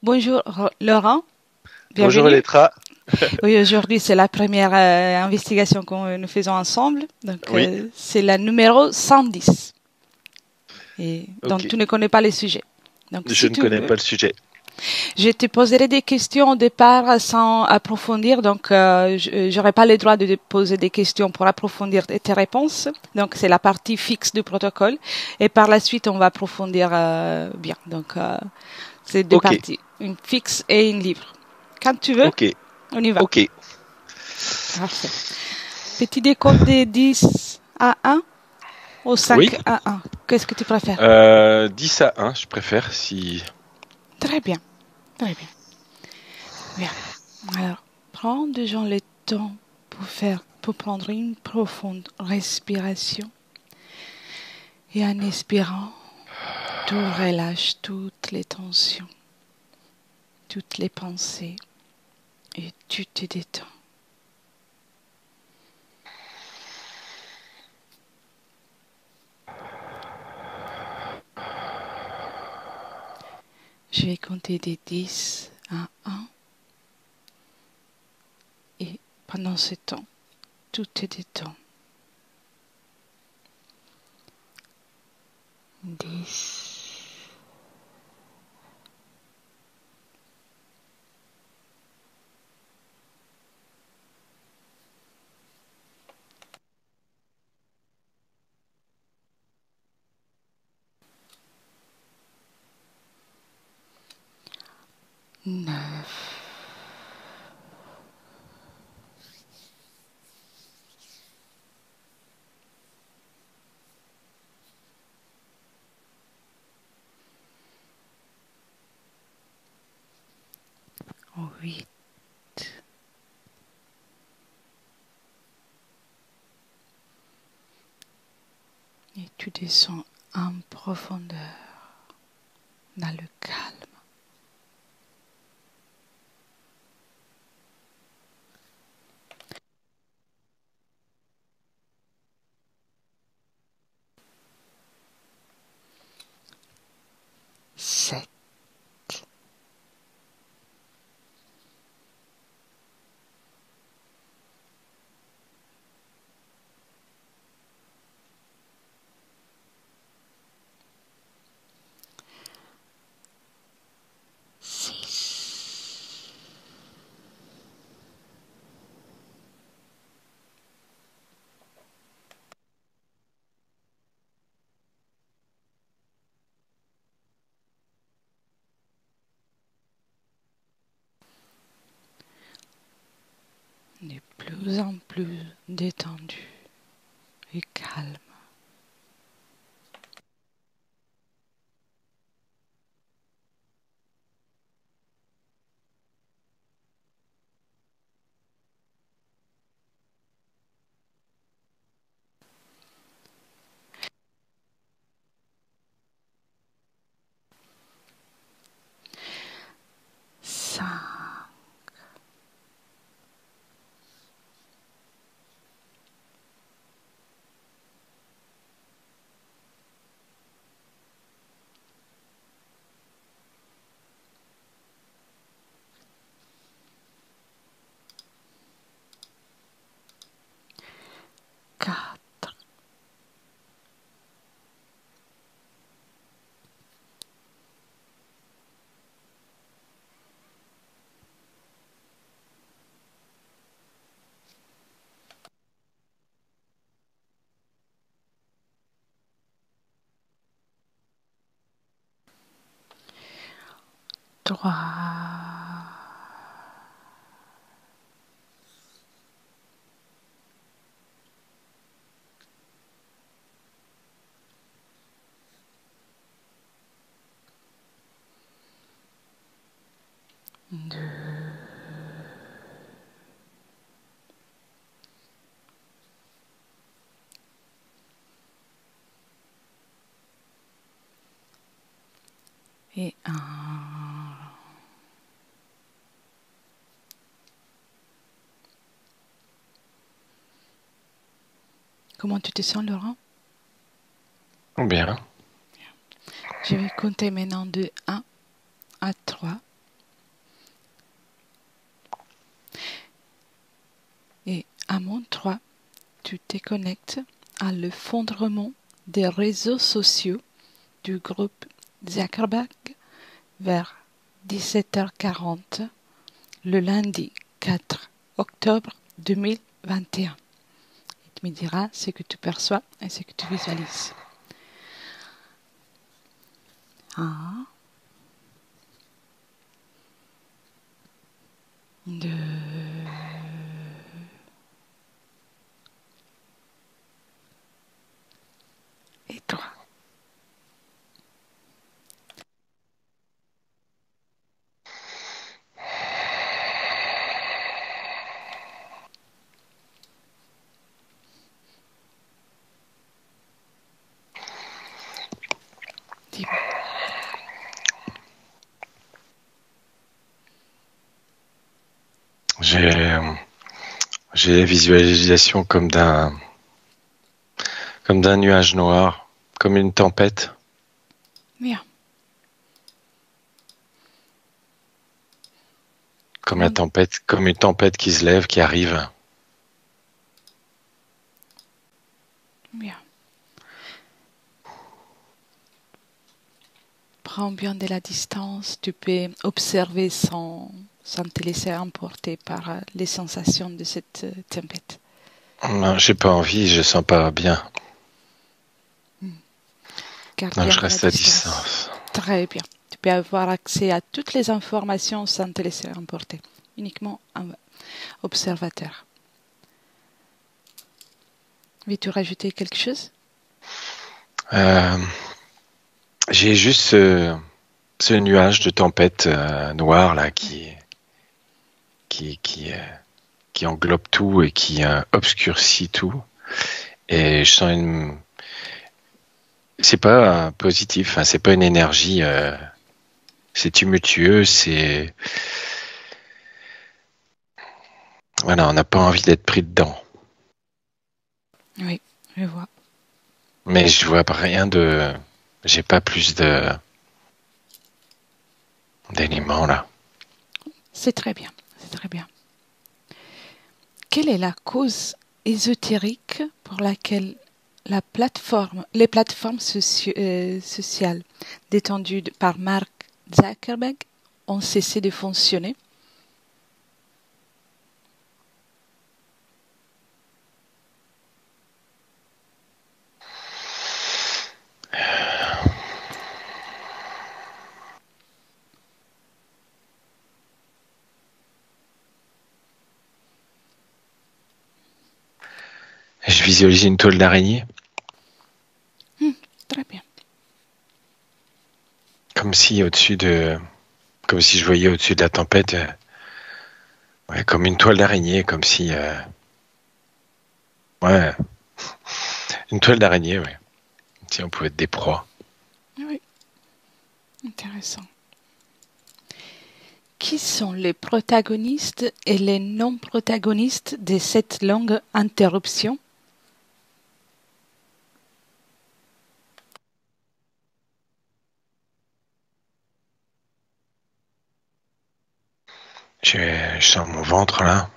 Bonjour Laurent, Bonjour bienvenue. Elettra. Oui, aujourd'hui c'est la première investigation que nous faisons ensemble. Donc Oui, c'est la numéro 110. Et donc ok. tu ne connais pas les sujets. Donc Je si ne tu connais veux, pas le sujet. je te poserai des questions au départ sans approfondir. Donc j'aurai pas le droit de te poser des questions pour approfondir tes réponses. Donc c'est la partie fixe du protocole. Et par la suite on va approfondir bien. Donc c'est deux Ok, parties, une fixe et une libre. Quand tu veux, ok, on y va. ok. Parfait. Petit décompte de 10 à 1 ou Oui, 5 à 1. Qu'est-ce que tu préfères? 10 à 1, je préfère si... Très bien, très bien. Bien. Alors, prends déjà le temps pour prendre une profonde respiration et en expirant, tu relâches toutes les tensions, toutes les pensées et tu te détends. Je vais compter de 10 à 1 et pendant ce temps, tout te détend. 10, 9, 8. Et tu descends en profondeur dans le calme. 7. De plus en plus détendu et calme. Ça. Quatre. Trois. Deux. Et un. Comment tu te sens, Laurent? Bien. Je vais compter maintenant de 1 à 3. À mon 3, tu te connectes à l'effondrement des réseaux sociaux du groupe Zuckerberg vers 17h40 le lundi 4 octobre 2021. Tu me diras ce que tu perçois et ce que tu visualises. 1, 2, et 3. Dis-moi. J'ai la visualisation comme d'un nuage noir, comme une tempête. Bien. Comme une tempête qui se lève, qui arrive. Bien. Prends bien de la distance. Tu peux observer sans te laisser emporter par les sensations de cette tempête. Non, j'ai pas envie, je sens pas bien. Garde Non, bien je la reste à distance. distance. Très bien. Tu peux avoir accès à toutes les informations sans te laisser emporter. Uniquement un observateur. Veux-tu rajouter quelque chose? J'ai juste ce nuage de tempête noire là qui englobe tout et qui obscurcit tout. Et je sens c'est pas positif, hein, c'est pas une énergie, c'est tumultueux, voilà, on n'a pas envie d'être pris dedans. Oui, je vois. Mais je vois rien j'ai pas plus d'éléments là. C'est très bien. C'est très bien. Quelle est la cause ésotérique pour laquelle les plateformes sociales détendues par Mark Zuckerberg ont cessé de fonctionner? Je visualise une toile d'araignée. Très bien. Comme si je voyais au-dessus de la tempête, ouais, comme une toile d'araignée, comme si, ouais, une toile d'araignée, ouais. Si on pouvait être des proies. Oui, intéressant. Qui sont les protagonistes et les non-protagonistes de cette longue interruption? Je sens mon ventre là.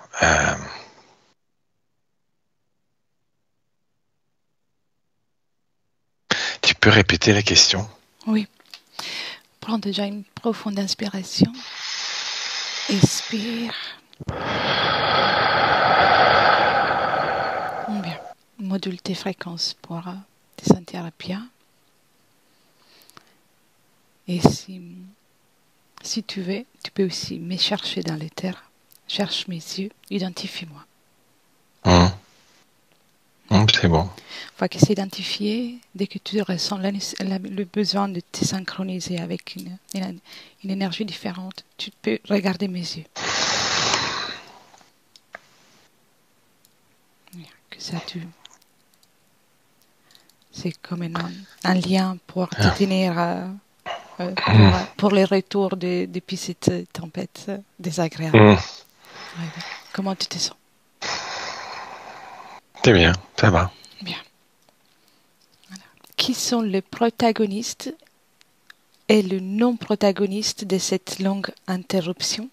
Tu peux répéter la question? Oui. Prends déjà une profonde inspiration. Expire. Bien. Module tes fréquences pour te sentir bien. Et si tu veux, tu peux aussi me chercher dans l'éther. Cherche mes yeux, identifie-moi. C'est bon. Une fois que c'est identifié, dès que tu ressens le besoin de te synchroniser avec une énergie différente, tu peux regarder mes yeux. Que ça c'est comme un lien pour te tenir pour les retours depuis cette tempête désagréable. Ouais. Comment tu te sens? C'est bien, ça va. Bien. Voilà. Qui sont les protagonistes et le non-protagoniste de cette longue interruption?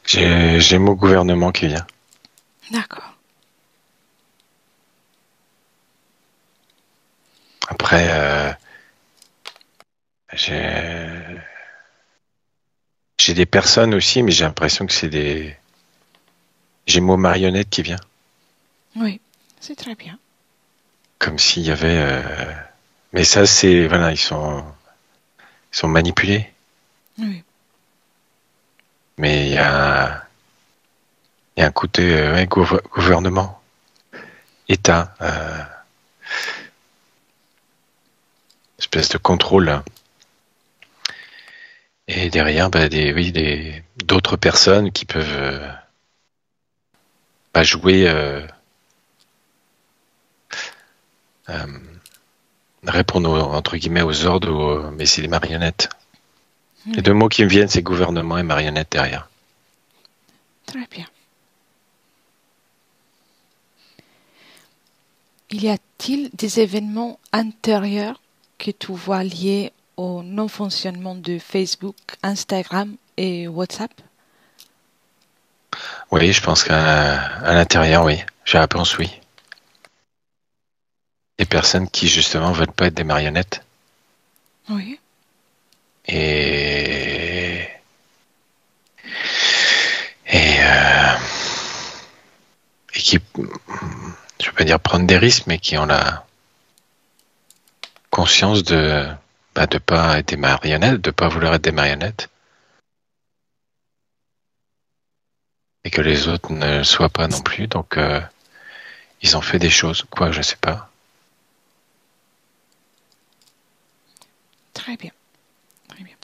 J'ai mon gouvernement qui vient. D'accord. Après, j'ai des personnes aussi, mais j'ai l'impression que c'est des... J'ai mot marionnette qui vient. Oui, c'est très bien. Comme s'il y avait... Mais ça, c'est... Voilà, ils sont manipulés. Oui. Mais il y a un côté gouvernement, État, espèce de contrôle. Hein. Et derrière, bah, d'autres personnes qui peuvent jouer, euh, répondre entre guillemets aux ordres, mais c'est des marionnettes. Oui. Les deux mots qui me viennent, c'est gouvernement et marionnette derrière. Très bien. Y a-t-il des événements intérieurs que tu vois liés au non-fonctionnement de Facebook, Instagram et WhatsApp? Oui, je pense qu'à l'intérieur, oui. Je réponse oui. Des personnes qui justement veulent pas être des marionnettes. Oui. Et et, euh, et qui, je veux pas dire prendre des risques, mais qui ont la conscience de pas être des marionnettes, de pas vouloir être des marionnettes, et que les autres ne le soient pas non plus. Donc ils ont fait des choses, quoi, je sais pas. Très bien. Très bien.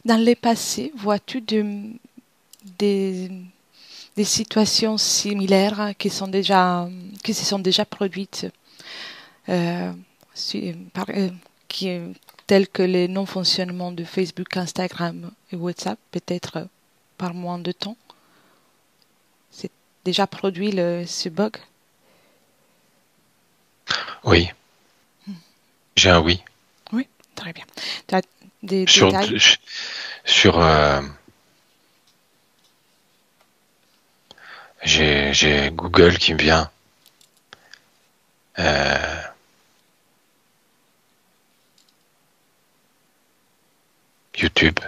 Dans le passé, vois-tu des, des situations similaires qui se sont déjà produites, euh, si- par- euh, qui, telles que les non-fonctionnements de Facebook, Instagram et WhatsApp, peut-être par moins de temps? C'est déjà produit ce bug? Oui, j'ai un oui. Oui, très bien. Tu as des Sur, détails? sur j'ai Google qui me vient. Euh, YouTube.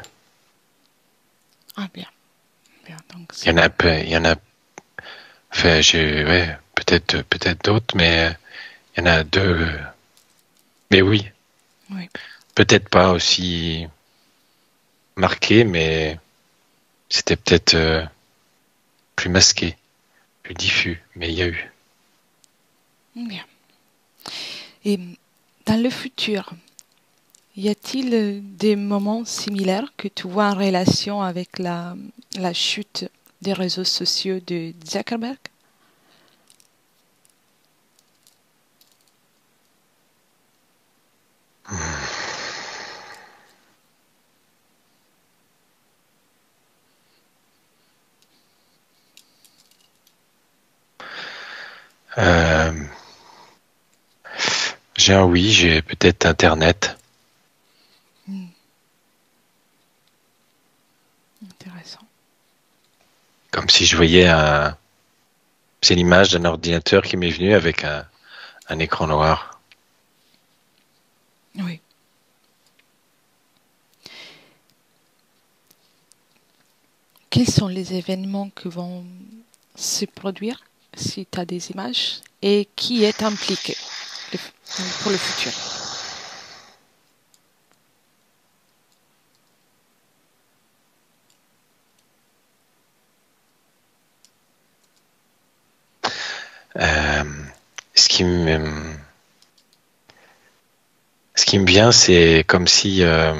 Ah bien, bien. Donc Il y en a peu, il y en a. Enfin, ouais, peut-être d'autres, mais il y en a deux. Mais oui, oui, peut-être pas aussi marqué, mais c'était peut-être plus masqué, plus diffus. Mais il y a eu. bien. Et dans le futur, y a-t-il des moments similaires que tu vois en relation avec la chute des réseaux sociaux de Zuckerberg? Euh, j'ai un oui, j'ai peut-être Internet. Intéressant. Comme si je voyais un. C'est l'image d'un ordinateur qui m'est venu avec un écran noir. Oui. Quels sont les événements qui vont se produire si tu as des images et qui est impliqué pour le futur? Euh, ce qui me, ce qui me vient, c'est comme si, euh,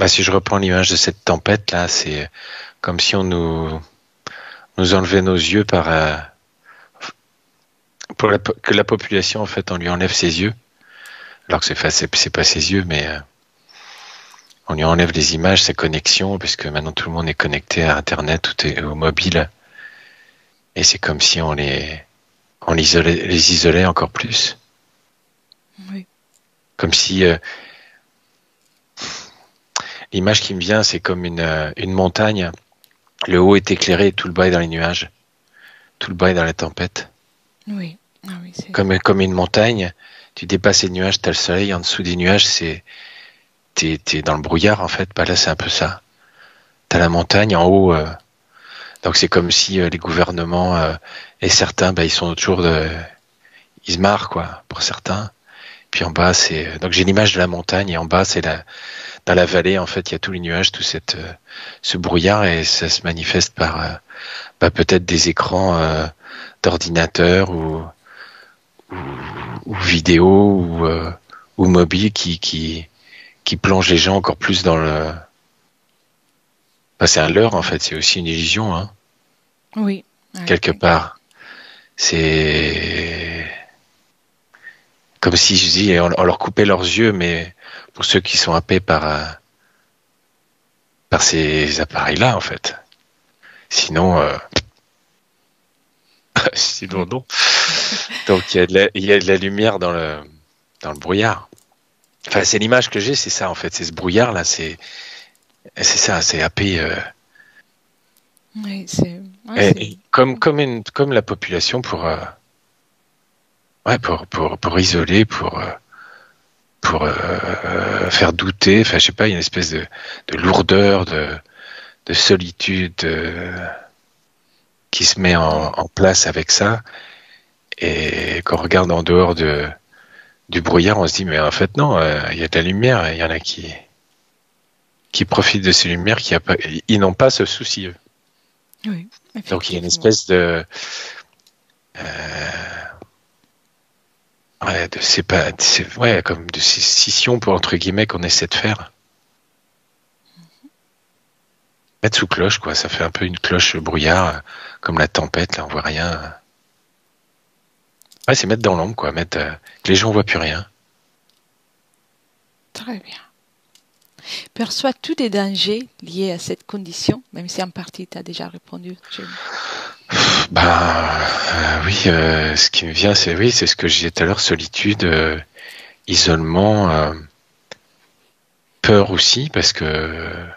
si je reprends l'image de cette tempête là, c'est comme si on nous enlevait nos yeux que la population en fait on lui enlève ses yeux, alors que c'est pas ses yeux, mais on lui enlève les images, ses connexions, parce que maintenant tout le monde est connecté à Internet, tout est au mobile, et c'est comme si les isolait encore plus, Oui. comme si l'image qui me vient, c'est comme une montagne. Le haut est éclairé, tout le bas est dans les nuages. Tout le bas est dans la tempête. Oui. Ah oui, c'est... Comme une montagne, tu dépasses les nuages, t'as le soleil. En dessous des nuages, t'es dans le brouillard, en fait. Bah, là, c'est un peu ça. T'as la montagne en haut. Donc, c'est comme si les gouvernements et certains, bah, ils sont toujours ils se marrent, quoi, pour certains. Puis en bas, donc j'ai l'image de la montagne et en bas, dans la vallée, en fait, il y a tous les nuages, ce brouillard et ça se manifeste par peut-être des écrans d'ordinateur ou vidéo ou mobile qui plongent les gens encore plus dans le. Bah, c'est un leurre, en fait, c'est aussi une illusion, hein, Oui. quelque part. C'est comme si je dis, on leur coupait leurs yeux, mais pour ceux qui sont happés par ces appareils-là, en fait. Sinon, sinon non. Donc il y a de la lumière dans le brouillard. Enfin, c'est l'image que j'ai, c'est ça en fait, c'est ce brouillard là, c'est ça, c'est happé. Oui, c'est... Et comme la population pour isoler, pour faire douter. Enfin, je sais pas, il y a une espèce de lourdeur, de solitude qui se met en place avec ça. Et quand on regarde en dehors du brouillard, on se dit, mais en fait, non, il y a de la lumière, il y en a qui profitent de ces lumières, ils n'ont pas ce souci, eux. Oui, donc, il y a une espèce de comme de scission, pour, entre guillemets, qu'on essaie de faire. Mettre sous cloche, quoi, ça fait un peu une cloche brouillard, comme la tempête, là, on voit rien. Ouais, c'est mettre dans l'ombre, quoi, que les gens voient plus rien. Très bien. Perçois-tu des dangers liés à cette condition, même si en partie tu as déjà répondu? Oui, ce qui me vient, c'est ce que je disais tout à l'heure, solitude, isolement, peur aussi, parce que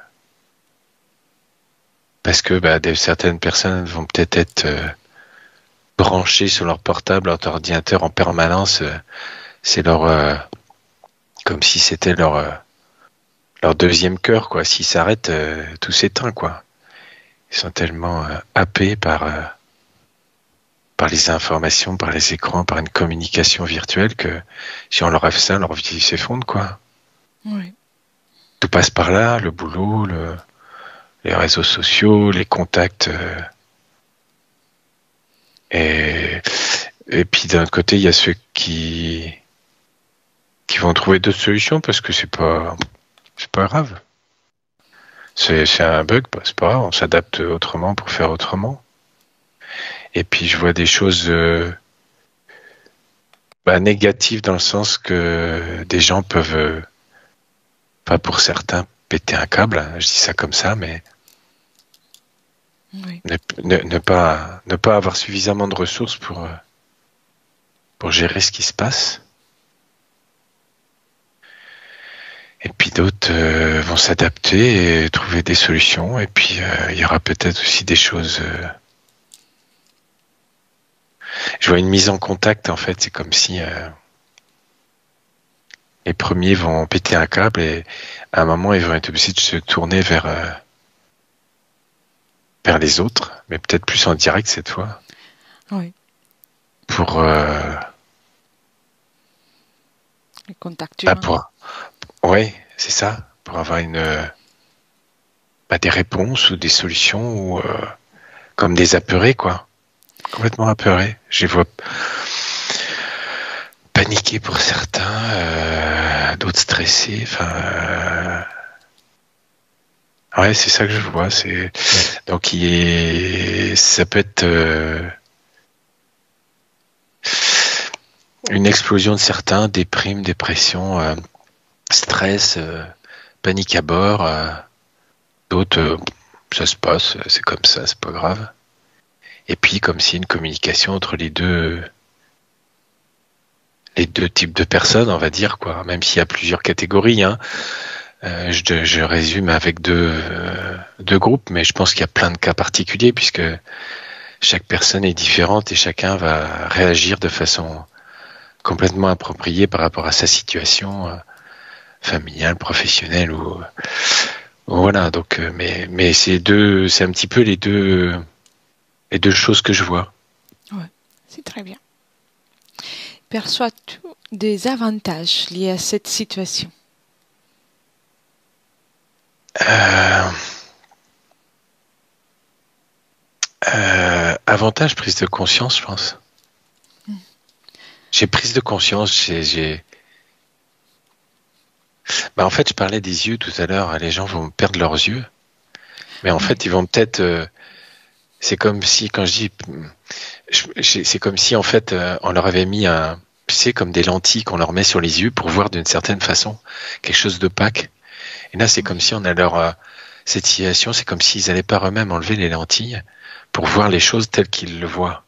certaines personnes vont peut-être être branchées sur leur portable, leur ordinateur en permanence. C'est comme si c'était leur deuxième cœur, quoi. S'ils s'arrêtent, tout s'éteint, quoi. Ils sont tellement happés par les informations, par les écrans, par une communication virtuelle que si on leur rêve ça, leur vie s'effondre, quoi. Oui. Tout passe par là, le boulot, les réseaux sociaux, les contacts. Et puis d'un autre côté, il y a ceux qui vont trouver d'autres solutions parce que c'est pas grave. C'est un bug, c'est pas grave, on s'adapte autrement pour faire autrement. Et puis je vois des choses négatives dans le sens que des gens peuvent, pour certains, péter un câble. Je dis ça comme ça, mais oui. ne pas avoir suffisamment de ressources pour gérer ce qui se passe. Et puis d'autres vont s'adapter et trouver des solutions. Et puis il y aura peut-être aussi des choses. Je vois une mise en contact, en fait. C'est comme si les premiers vont péter un câble et à un moment, ils vont être obligés de se tourner vers les autres, mais peut-être plus en direct cette fois. Oui. Pour les contacts humains. Oui, c'est ça. Pour avoir des réponses ou des solutions ou comme des apeurés, quoi. Complètement apeurés. Je les vois paniquer pour certains, d'autres stressés. Enfin, ouais, c'est ça que je vois. Donc ça peut être une explosion de certains, déprime, dépression, stress, panique à bord. D'autres, ça se passe, c'est comme ça, c'est pas grave. Et puis, comme s'il y a une communication entre les deux types de personnes, on va dire, quoi. Même s'il y a plusieurs catégories, hein. Je résume avec deux groupes, mais je pense qu'il y a plein de cas particuliers puisque chaque personne est différente et chacun va réagir de façon complètement appropriée par rapport à sa situation familiale, professionnelle ou voilà. Donc, mais c'est un petit peu les deux choses que je vois. Ouais, c'est très bien. Perçois-tu des avantages liés à cette situation? Avantage, prise de conscience, je pense. J'ai prise de conscience, en fait, je parlais des yeux tout à l'heure. Les gens vont perdre leurs yeux. Mais en fait, ils vont peut-être... c'est comme si, quand je dis... c'est comme si, en fait, on leur avait mis comme des lentilles qu'on leur met sur les yeux pour voir d'une certaine façon quelque chose d'opaque. Et là, c'est comme si on a cette situation, c'est comme s'ils n'allaient pas eux-mêmes enlever les lentilles pour voir les choses telles qu'ils le voient.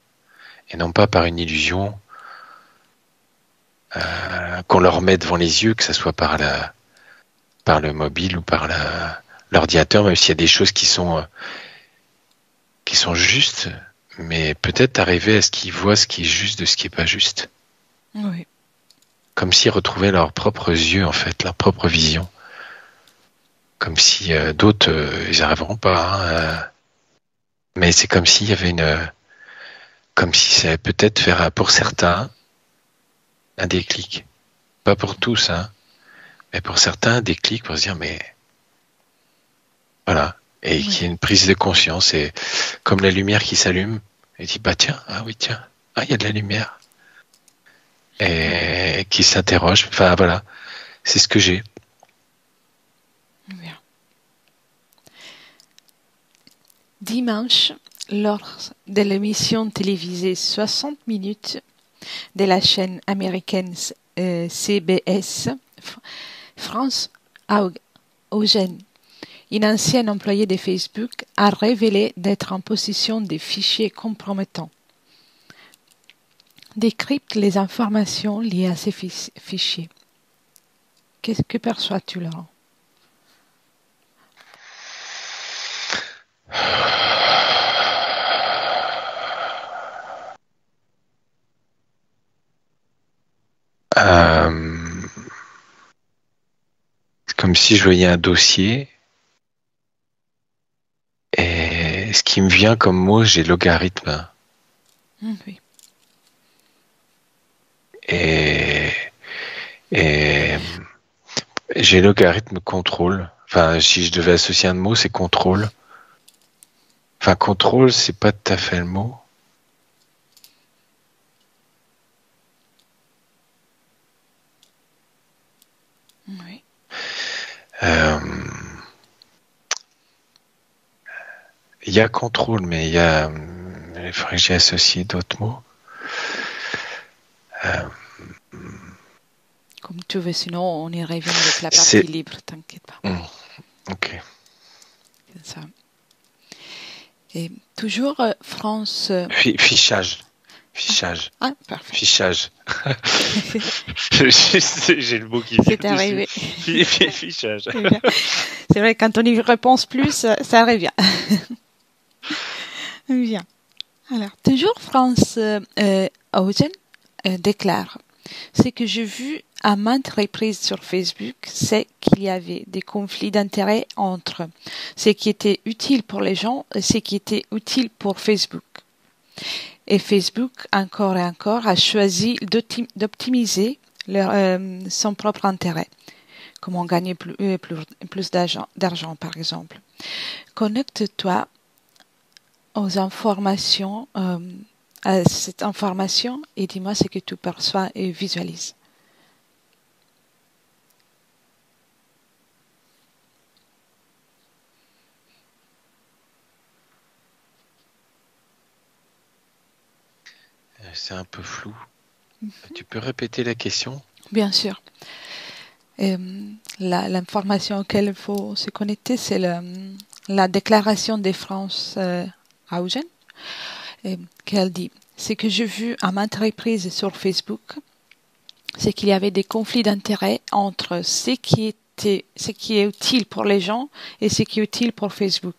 Et non pas par une illusion qu'on leur met devant les yeux, que ce soit par le mobile ou par l'ordinateur, même s'il y a des choses qui sont justes, mais peut-être arriver à ce qu'ils voient ce qui est juste de ce qui n'est pas juste. Oui. Comme s'ils retrouvaient leurs propres yeux, en fait, leur propre vision. Comme si d'autres, ils n'arriveront pas. Mais c'est comme s'il y avait comme si ça allait peut-être faire pour certains un déclic. Pas pour tous, mais pour certains un déclic pour se dire, mais voilà. Et qu'il y ait une prise de conscience. Et comme la lumière qui s'allume, et dit, bah tiens, ah oui, tiens, il y a de la lumière. Et qui s'interroge. Enfin, voilà. C'est ce que j'ai. Bien. Dimanche, lors de l'émission télévisée 60 minutes de la chaîne américaine CBS, France Haugen, une ancienne employée de Facebook, a révélé d'être en possession des fichiers compromettants. Décrypte les informations liées à ces fichiers. Qu'est-ce que perçois-tu, Laurent? C'est comme si je voyais un dossier et ce qui me vient comme mot, j'ai logarithme. Oui. Et j'ai logarithme contrôle. Enfin, si je devais associer un mot, c'est contrôle. Enfin, contrôle, c'est pas tout à fait le mot. Oui. Il y a contrôle, mais il faudrait que j'y associe d'autres mots. Comme tu veux, sinon on y revient avec la partie libre, t'inquiète pas. Ok. C'est ça. Et toujours France... Fichage. Ah, parfait. Fichage. J'ai le mot qui vient. C'est arrivé. Fichage. C'est vrai, quand on y repense plus, ça revient. Bien. Alors, toujours France Haugen déclare: ce que j'ai vu à maintes reprises sur Facebook, c'est qu'il y avait des conflits d'intérêts entre ce qui était utile pour les gens et ce qui était utile pour Facebook. Et Facebook, encore et encore, a choisi d'optimiser son propre intérêt. Comment gagner plus d'argent, par exemple. Connecte-toi aux informations, à cette information, et dis-moi ce que tu perçois et visualises. C'est un peu flou. Tu peux répéter la question? Bien sûr. L'information auquel il faut se connecter, c'est la déclaration de France Haugen, qu'elle dit: ce que j'ai vu à maintes reprises sur Facebook, c'est qu'il y avait des conflits d'intérêts entre ce qui ce qui est utile pour les gens et ce qui est utile pour Facebook.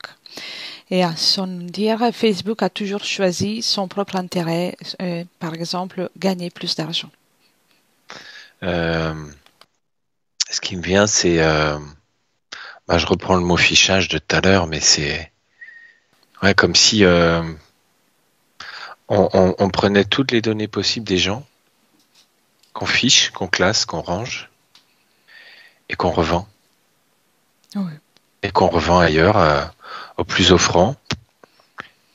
Et à son dire, Facebook a toujours choisi son propre intérêt, par exemple, gagner plus d'argent. Ce qui me vient, c'est... je reprends le mot fichage de tout à l'heure, mais c'est comme si on prenait toutes les données possibles des gens, qu'on fiche, qu'on classe, qu'on range, et qu'on revend. Oui. Et qu'on revend ailleurs aux plus offrants.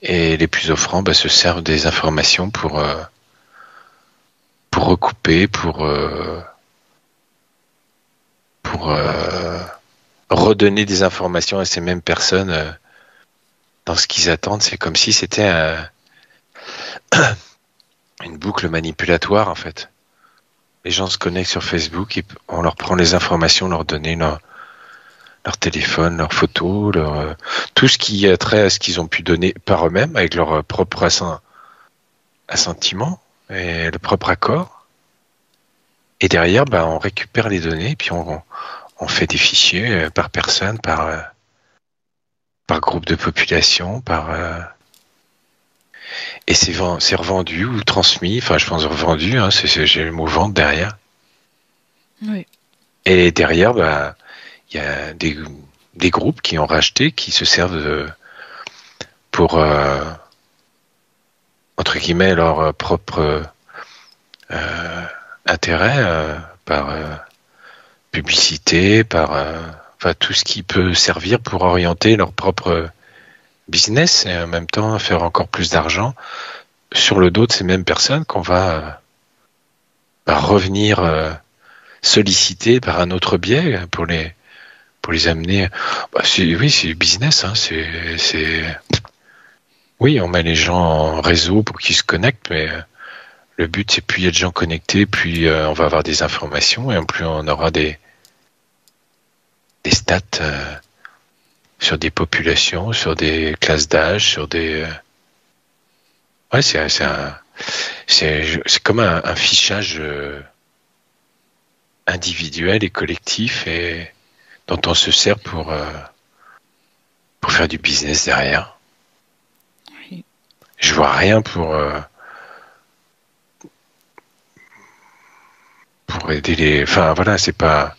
Et les plus offrants se servent des informations pour recouper, pour redonner des informations à ces mêmes personnes dans ce qu'ils attendent. C'est comme si c'était une boucle manipulatoire, en fait. Les gens se connectent sur Facebook, et on leur prend les informations, leur donner leur téléphone, leurs photos, tout ce qui a trait à ce qu'ils ont pu donner par eux-mêmes, avec leur propre assentiment et le propre accord. Et derrière, on récupère les données, puis on fait des fichiers par personne, par groupe de population, et c'est revendu ou transmis. Enfin, je pense revendu. J'ai le mot vente derrière. Oui. Et derrière, il y a des groupes qui ont racheté, qui se servent pour entre guillemets leur propre intérêt, par publicité, par tout ce qui peut servir pour orienter leur propre business et en même temps faire encore plus d'argent sur le dos de ces mêmes personnes qu'on va revenir solliciter par un autre biais pour les amener. C'est du business. Oui, on met les gens en réseau pour qu'ils se connectent, mais le but, c'est plus il y a de gens connectés, plus on va avoir des informations, et plus on aura des stats sur des populations, sur des classes d'âge, sur des... c'est comme un fichage individuel et collectif, et dont on se sert pour faire du business derrière. Oui. Je vois rien pour aider les... Enfin, voilà, c'est pas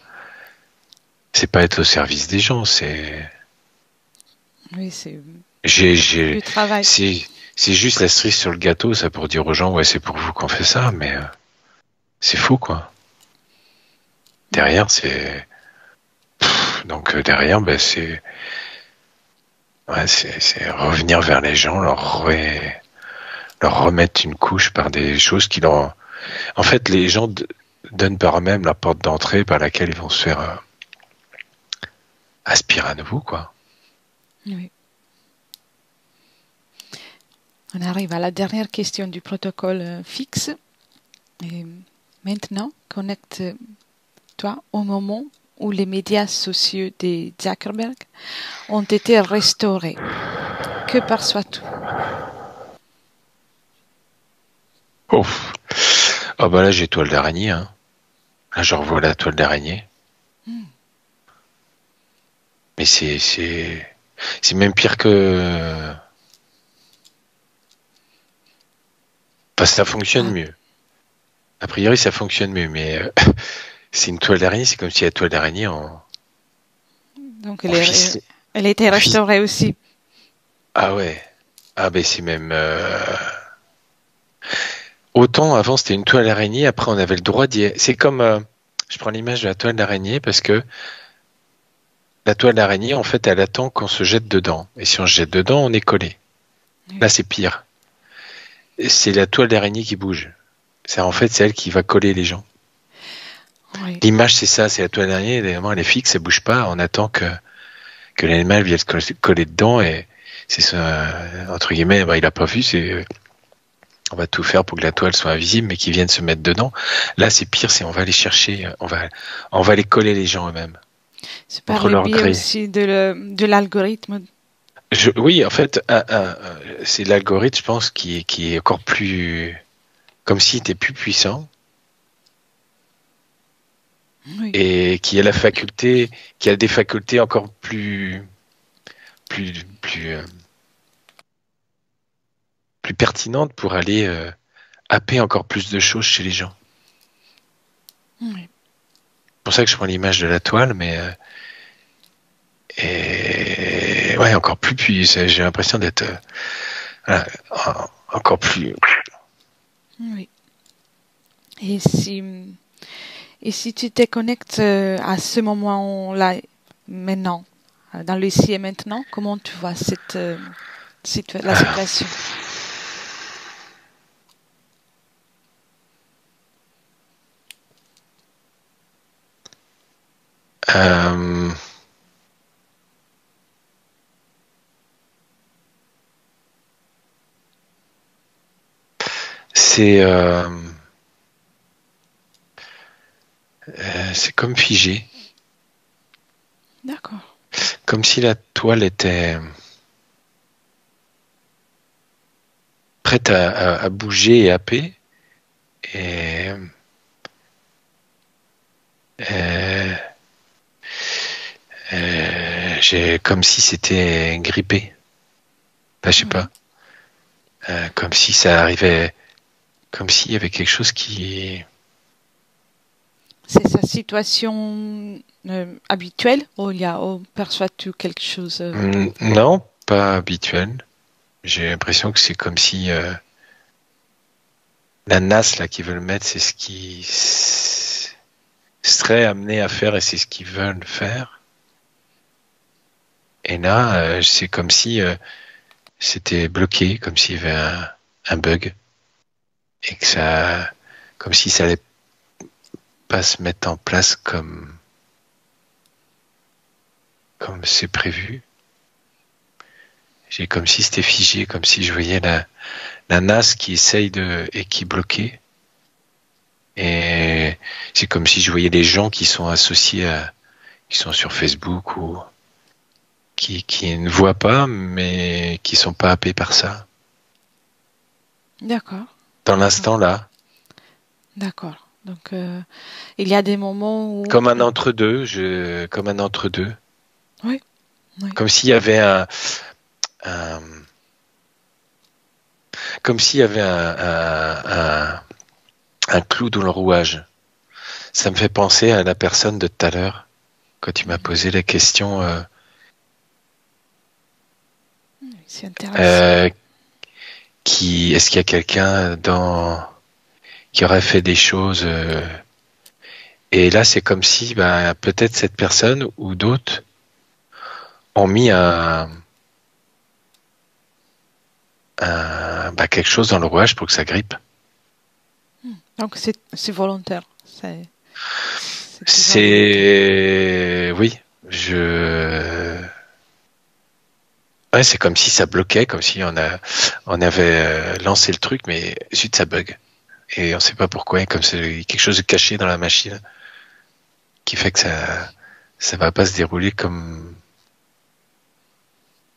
être au service des gens, c'est... Oui, c'est du travail. C'est juste la cerise sur le gâteau, ça, pour dire aux gens, ouais, c'est pour vous qu'on fait ça, mais c'est faux, quoi. Derrière, c'est... Donc, derrière, c'est revenir vers les gens, leur remettre une couche par des choses qui leur... En fait, les gens donnent par eux-mêmes la porte d'entrée par laquelle ils vont se faire aspirer à nouveau, quoi. Oui. On arrive à la dernière question du protocole fixe. Et maintenant, connecte-toi au moment où les médias sociaux de Zuckerberg ont été restaurés. Que perçois-tu? Là, j'ai toile d'araignée. Là, je revois la toile d'araignée. Mais c'est même pire que... ça fonctionne mieux. A priori, ça fonctionne mieux, mais c'est une toile d'araignée, c'est comme si la toile d'araignée en... Donc, elle a été restaurée aussi. Ah ouais. C'est même... Autant, avant, c'était une toile d'araignée, après, on avait le droit d'y... C'est comme... je prends l'image de la toile d'araignée, parce que la toile d'araignée, en fait, elle attend qu'on se jette dedans. Et si on se jette dedans, on est collé. Oui. Là, c'est pire. C'est la toile d'araignée qui bouge. C'est elle qui va coller les gens. Oui. L'image, c'est ça, c'est la toile d'araignée, elle est fixe, elle bouge pas, on attend que l'animal vienne se coller dedans, et c'est ça, entre guillemets, il a pas vu, on va tout faire pour que la toile soit invisible, mais qu'ils viennent se mettre dedans. Là, c'est pire, on va aller chercher, on va aller coller les gens eux-mêmes. C'est par le biais aussi de l'algorithme. Oui, en fait, c'est l'algorithme, je pense, qui est encore plus... Comme s'il était plus puissant. Oui. et qui a des facultés encore plus, plus pertinentes pour aller happer encore plus de choses chez les gens. Oui. C'est pour ça que je prends l'image de la toile, mais et ouais, encore plus, puis j'ai l'impression d'être voilà, encore plus. Oui. Et si, et si tu te connectes à ce moment-là, maintenant, dans le ici et maintenant, comment tu vois la situation? C'est comme figé, D'accord. comme si la toile était prête à bouger et happer, et euh, j'ai comme si c'était grippé. Enfin, je sais pas, comme si ça arrivait, comme s'il y avait quelque chose qui. C'est sa situation habituelle ou perçois-tu quelque chose Non, pas habituel. J'ai l'impression que c'est comme si la NAS là qui veut le mettre, c'est ce qui serait amené à faire et c'est ce qu'ils veulent faire. Et là, c'est comme si c'était bloqué, comme s'il y avait un bug et que ça, comme si ça allait pas se mettre en place comme c'est prévu. J'ai comme si c'était figé, comme si je voyais la NAS qui essaye et qui est bloquée. Et c'est comme si je voyais les gens qui sont associés qui sont sur Facebook ou qui ne voient pas, mais qui sont pas happés par ça. D'accord. Dans l'instant là. D'accord. Donc, il y a des moments où... Comme un entre-deux, comme un entre-deux. Oui. Oui. Comme s'il y avait comme s'il y avait un clou dans le rouage. Ça me fait penser à la personne de tout à l'heure, quand tu m'as posé la question C'est intéressant. Est-ce qu'il y a quelqu'un qui aurait fait des choses et là c'est comme si peut-être cette personne ou d'autres ont mis quelque chose dans le rouage pour que ça grippe. Donc c'est volontaire. Oui, ouais, c'est comme si ça bloquait, comme si on avait lancé le truc, mais zut, ça bug. Et on sait pas pourquoi, comme c'est quelque chose de caché dans la machine qui fait que ça va pas se dérouler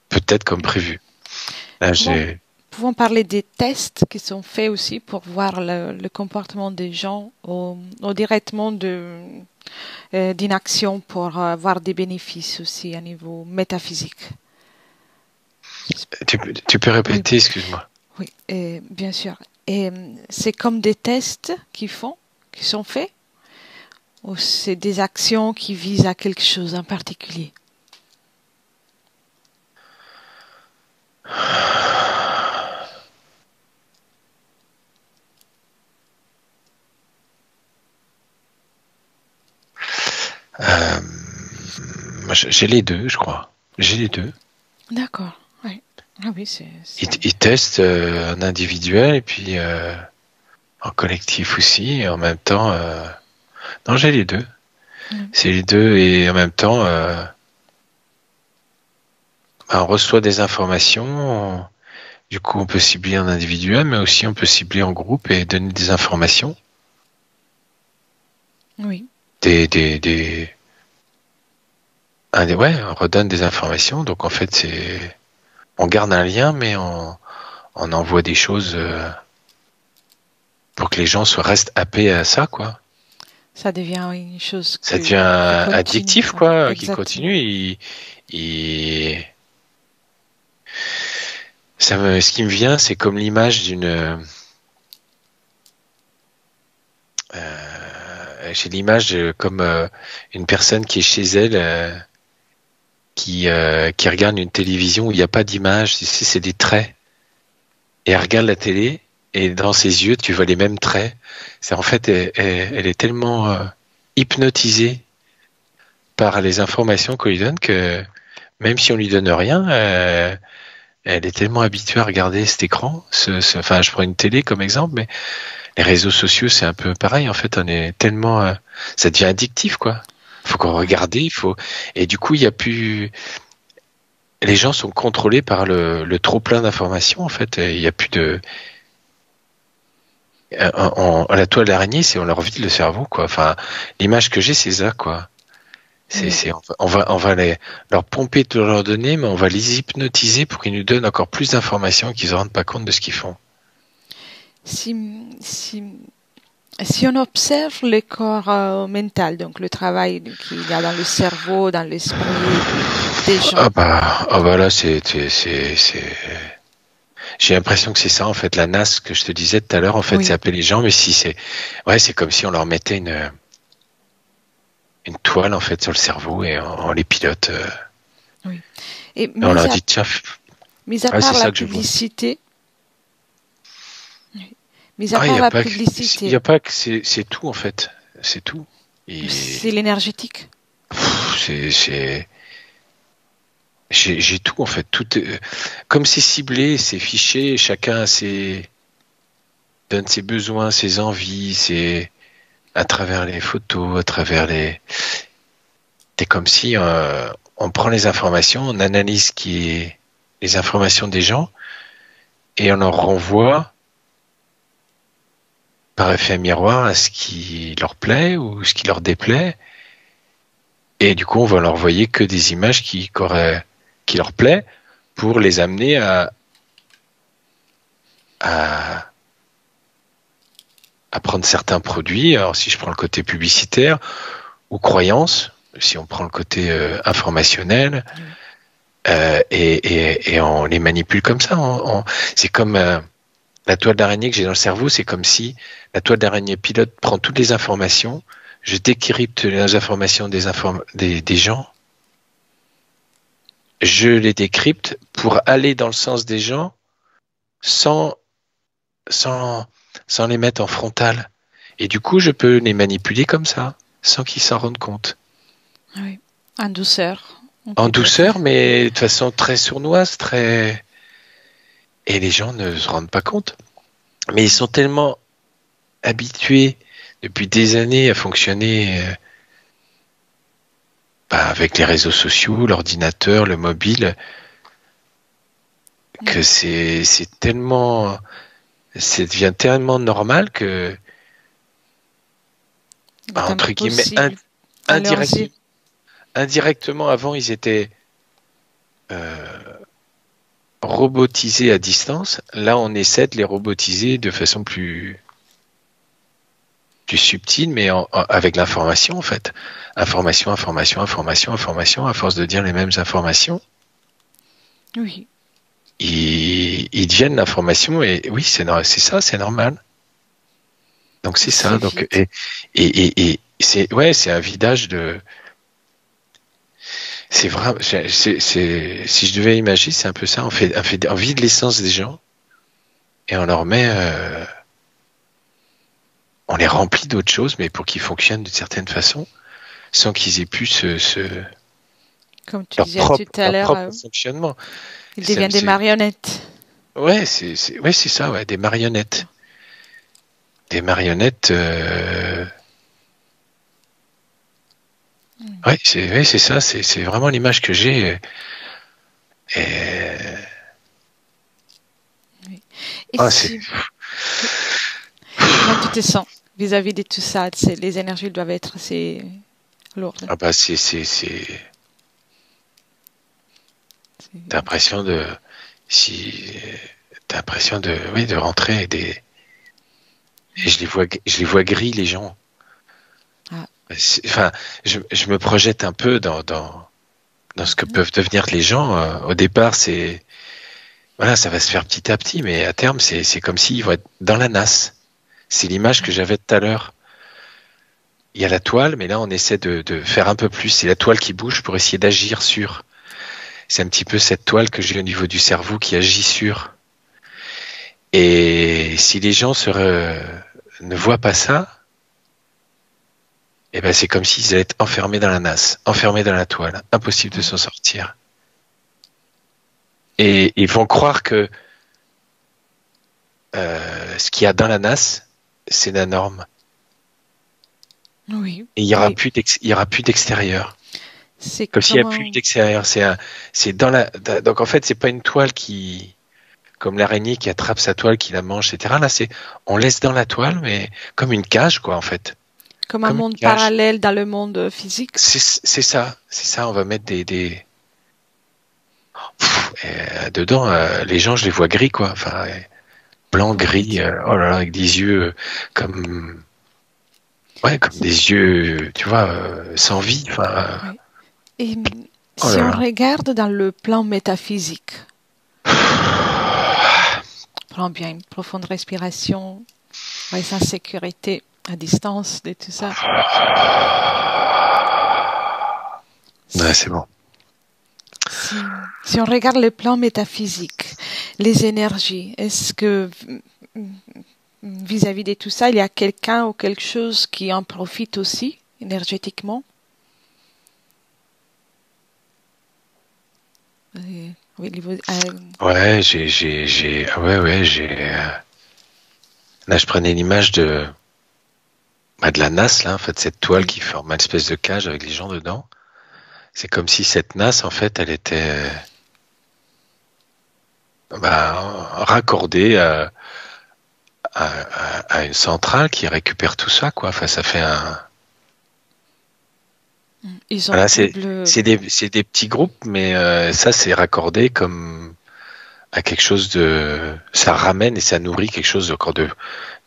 peut-être comme prévu. Là, pouvons parler des tests qui sont faits aussi pour voir le comportement des gens ou directement d'inaction pour avoir des bénéfices aussi à niveau métaphysique. Tu peux répéter, oui. Excuse-moi. Oui, bien sûr. Et c'est comme des tests qui sont faits, ou c'est des actions qui visent à quelque chose en particulier? J'ai les deux, je crois. J'ai les deux. D'accord. Oui. Ah oui, Ils testent en individuel et puis en collectif aussi, et en même temps. Non, j'ai les deux. C'est les deux, et en même temps, on reçoit des informations. Du coup, on peut cibler en individuel, mais aussi on peut cibler en groupe et donner des informations. Oui. On redonne des informations. Donc en fait, on garde un lien, mais on envoie des choses pour que les gens restent happés à ça, quoi. Ça devient une chose Ça qui devient addictif, quoi, qui Exactement. continue. Ce qui me vient, c'est comme l'image j'ai l'image comme une personne qui est chez elle, qui regarde une télévision où il n'y a pas d'image, c'est des traits. Et elle regarde la télé, et dans ses yeux, tu vois les mêmes traits. C'est en fait, elle est tellement hypnotisée par les informations qu'on lui donne que même si on lui donne rien, elle est tellement habituée à regarder cet écran. Enfin, je prends une télé comme exemple, mais les réseaux sociaux, c'est un peu pareil. En fait, on est tellement, ça devient addictif, quoi. Faut qu'on regarde, et du coup, il y a plus, les gens sont contrôlés par le trop plein d'informations. En fait, il y a plus de, la toile d'araignée, c'est on leur vide le cerveau, quoi. Enfin, l'image que j'ai, c'est ça, quoi. Oui. On va leur pomper de leurs données, mais on va les hypnotiser pour qu'ils nous donnent encore plus d'informations et qu'ils ne se rendent pas compte de ce qu'ils font. Si, si, si on observe le corps mental, donc le travail qu'il y a dans le cerveau, dans l'esprit des gens. Ah bah là, j'ai l'impression que c'est ça, en fait, la NAS que je te disais tout à l'heure, en fait, Oui. c'est appeler les gens, mais si ouais, c'est comme si on leur mettait une toile, en fait, sur le cerveau et on les pilote. Oui. Et Et on leur dit, tiens, mis à ouais, c'est part la ça que je vois. publicité, mis à Ah, il part n'y a la pas publicité, il y a pas que c'est tout, en fait. C'est tout. c'est Et l'énergétique. j'ai tout, en fait. Tout, comme c'est ciblé, c'est fiché, chacun donne ses besoins, ses envies, à travers les photos, à travers c'est comme si on prend les informations, on analyse les informations des gens et on leur renvoie par effet miroir à ce qui leur plaît ou ce qui leur déplaît. Et du coup, on va leur envoyer que des images qui leur plaît pour les amener à, à prendre certains produits. Alors, si je prends le côté publicitaire ou croyance, si on prend le côté informationnel, et on les manipule comme ça. C'est comme la toile d'araignée que j'ai dans le cerveau, c'est comme si la toile d'araignée pilote prend toutes les informations, je décrypte les informations des gens, je les décrypte pour aller dans le sens des gens sans, sans, sans les mettre en frontal. Et du coup, je peux les manipuler comme ça, sans qu'ils s'en rendent compte. Oui. En douceur. En douceur, mais de façon très sournoise, très... Et les gens ne se rendent pas compte. Mais ils sont tellement habitués depuis des années à fonctionner avec les réseaux sociaux, l'ordinateur, le mobile, que c'est tellement... Ça devient tellement normal que, entre guillemets, indirectement, avant, ils étaient robotisés à distance. Là, on essaie de les robotiser de façon plus subtile, mais avec l'information, en fait. Information, information, information, information, à force de dire les mêmes informations. Oui. Ils deviennent l'information, et oui, c'est ça, c'est normal. Donc, c'est ça. Donc, et c'est un vidage de... C'est vrai, si je devais imaginer, c'est un peu ça. On vide l'essence des gens et on leur met, on les remplit d'autres choses, mais pour qu'ils fonctionnent d'une certaine façon, sans qu'ils aient pu comme tu disais tout à leur l'heure, propre fonctionnement. Ils deviennent des marionnettes. Ouais, c'est ça, ouais, des marionnettes. Des marionnettes. Ouais, c'est ça, c'est vraiment l'image que j'ai. Et comment tu te sens vis-à-vis de tout ça? Les énergies doivent être assez lourdes. Ah bah t'as l'impression de de rentrer et je les vois gris, les gens. Ah Enfin, je me projette un peu dans ce que peuvent devenir les gens. Au départ, voilà, ça va se faire petit à petit, mais à terme, c'est comme s'ils vont être dans la nasse. C'est l'image que j'avais tout à l'heure. Il y a la toile, mais là, on essaie de faire un peu plus. C'est la toile qui bouge pour essayer d'agir sur. C'est un petit peu cette toile que j'ai au niveau du cerveau qui agit sur. Et si les gens ne voient pas ça, eh ben c'est comme s'ils allaient être enfermés dans la nasse, enfermés dans la toile, impossible de s'en sortir. Et ils vont croire que ce qu'il y a dans la nasse, c'est la norme. Oui. Et il y aura plus d'extérieur. C'est comme s'il n'y a plus d'extérieur. C'est dans la. Donc en fait, c'est pas une toile qui, comme l'araignée qui attrape sa toile, qui la mange, etc. Là, on laisse dans la toile, mais comme une cage, quoi, en fait. Comme un monde parallèle dans le monde physique. C'est ça. On va mettre dedans, les gens, je les vois gris, quoi. Enfin, blanc, gris. Oh là là, avec des yeux comme. Ouais, comme des yeux, tu vois, sans vie. Enfin. Et si on regarde dans le plan métaphysique, prends bien une profonde respiration, reste en sécurité, à distance de tout ça. Ouais, c'est bon. Si on regarde le plan métaphysique, les énergies, est-ce que vis-à-vis de tout ça, il y a quelqu'un ou quelque chose qui en profite aussi énergétiquement? Ouais, là, je prenais l'image de la nasse, là, en fait, cette toile qui forme une espèce de cage avec les gens dedans. C'est comme si cette nasse, en fait, elle était raccordée à une centrale qui récupère tout ça, quoi. Enfin, ça fait un. Voilà, c'est des petits groupes, mais ça, c'est raccordé comme à quelque chose de. Ça ramène et ça nourrit quelque chose encore de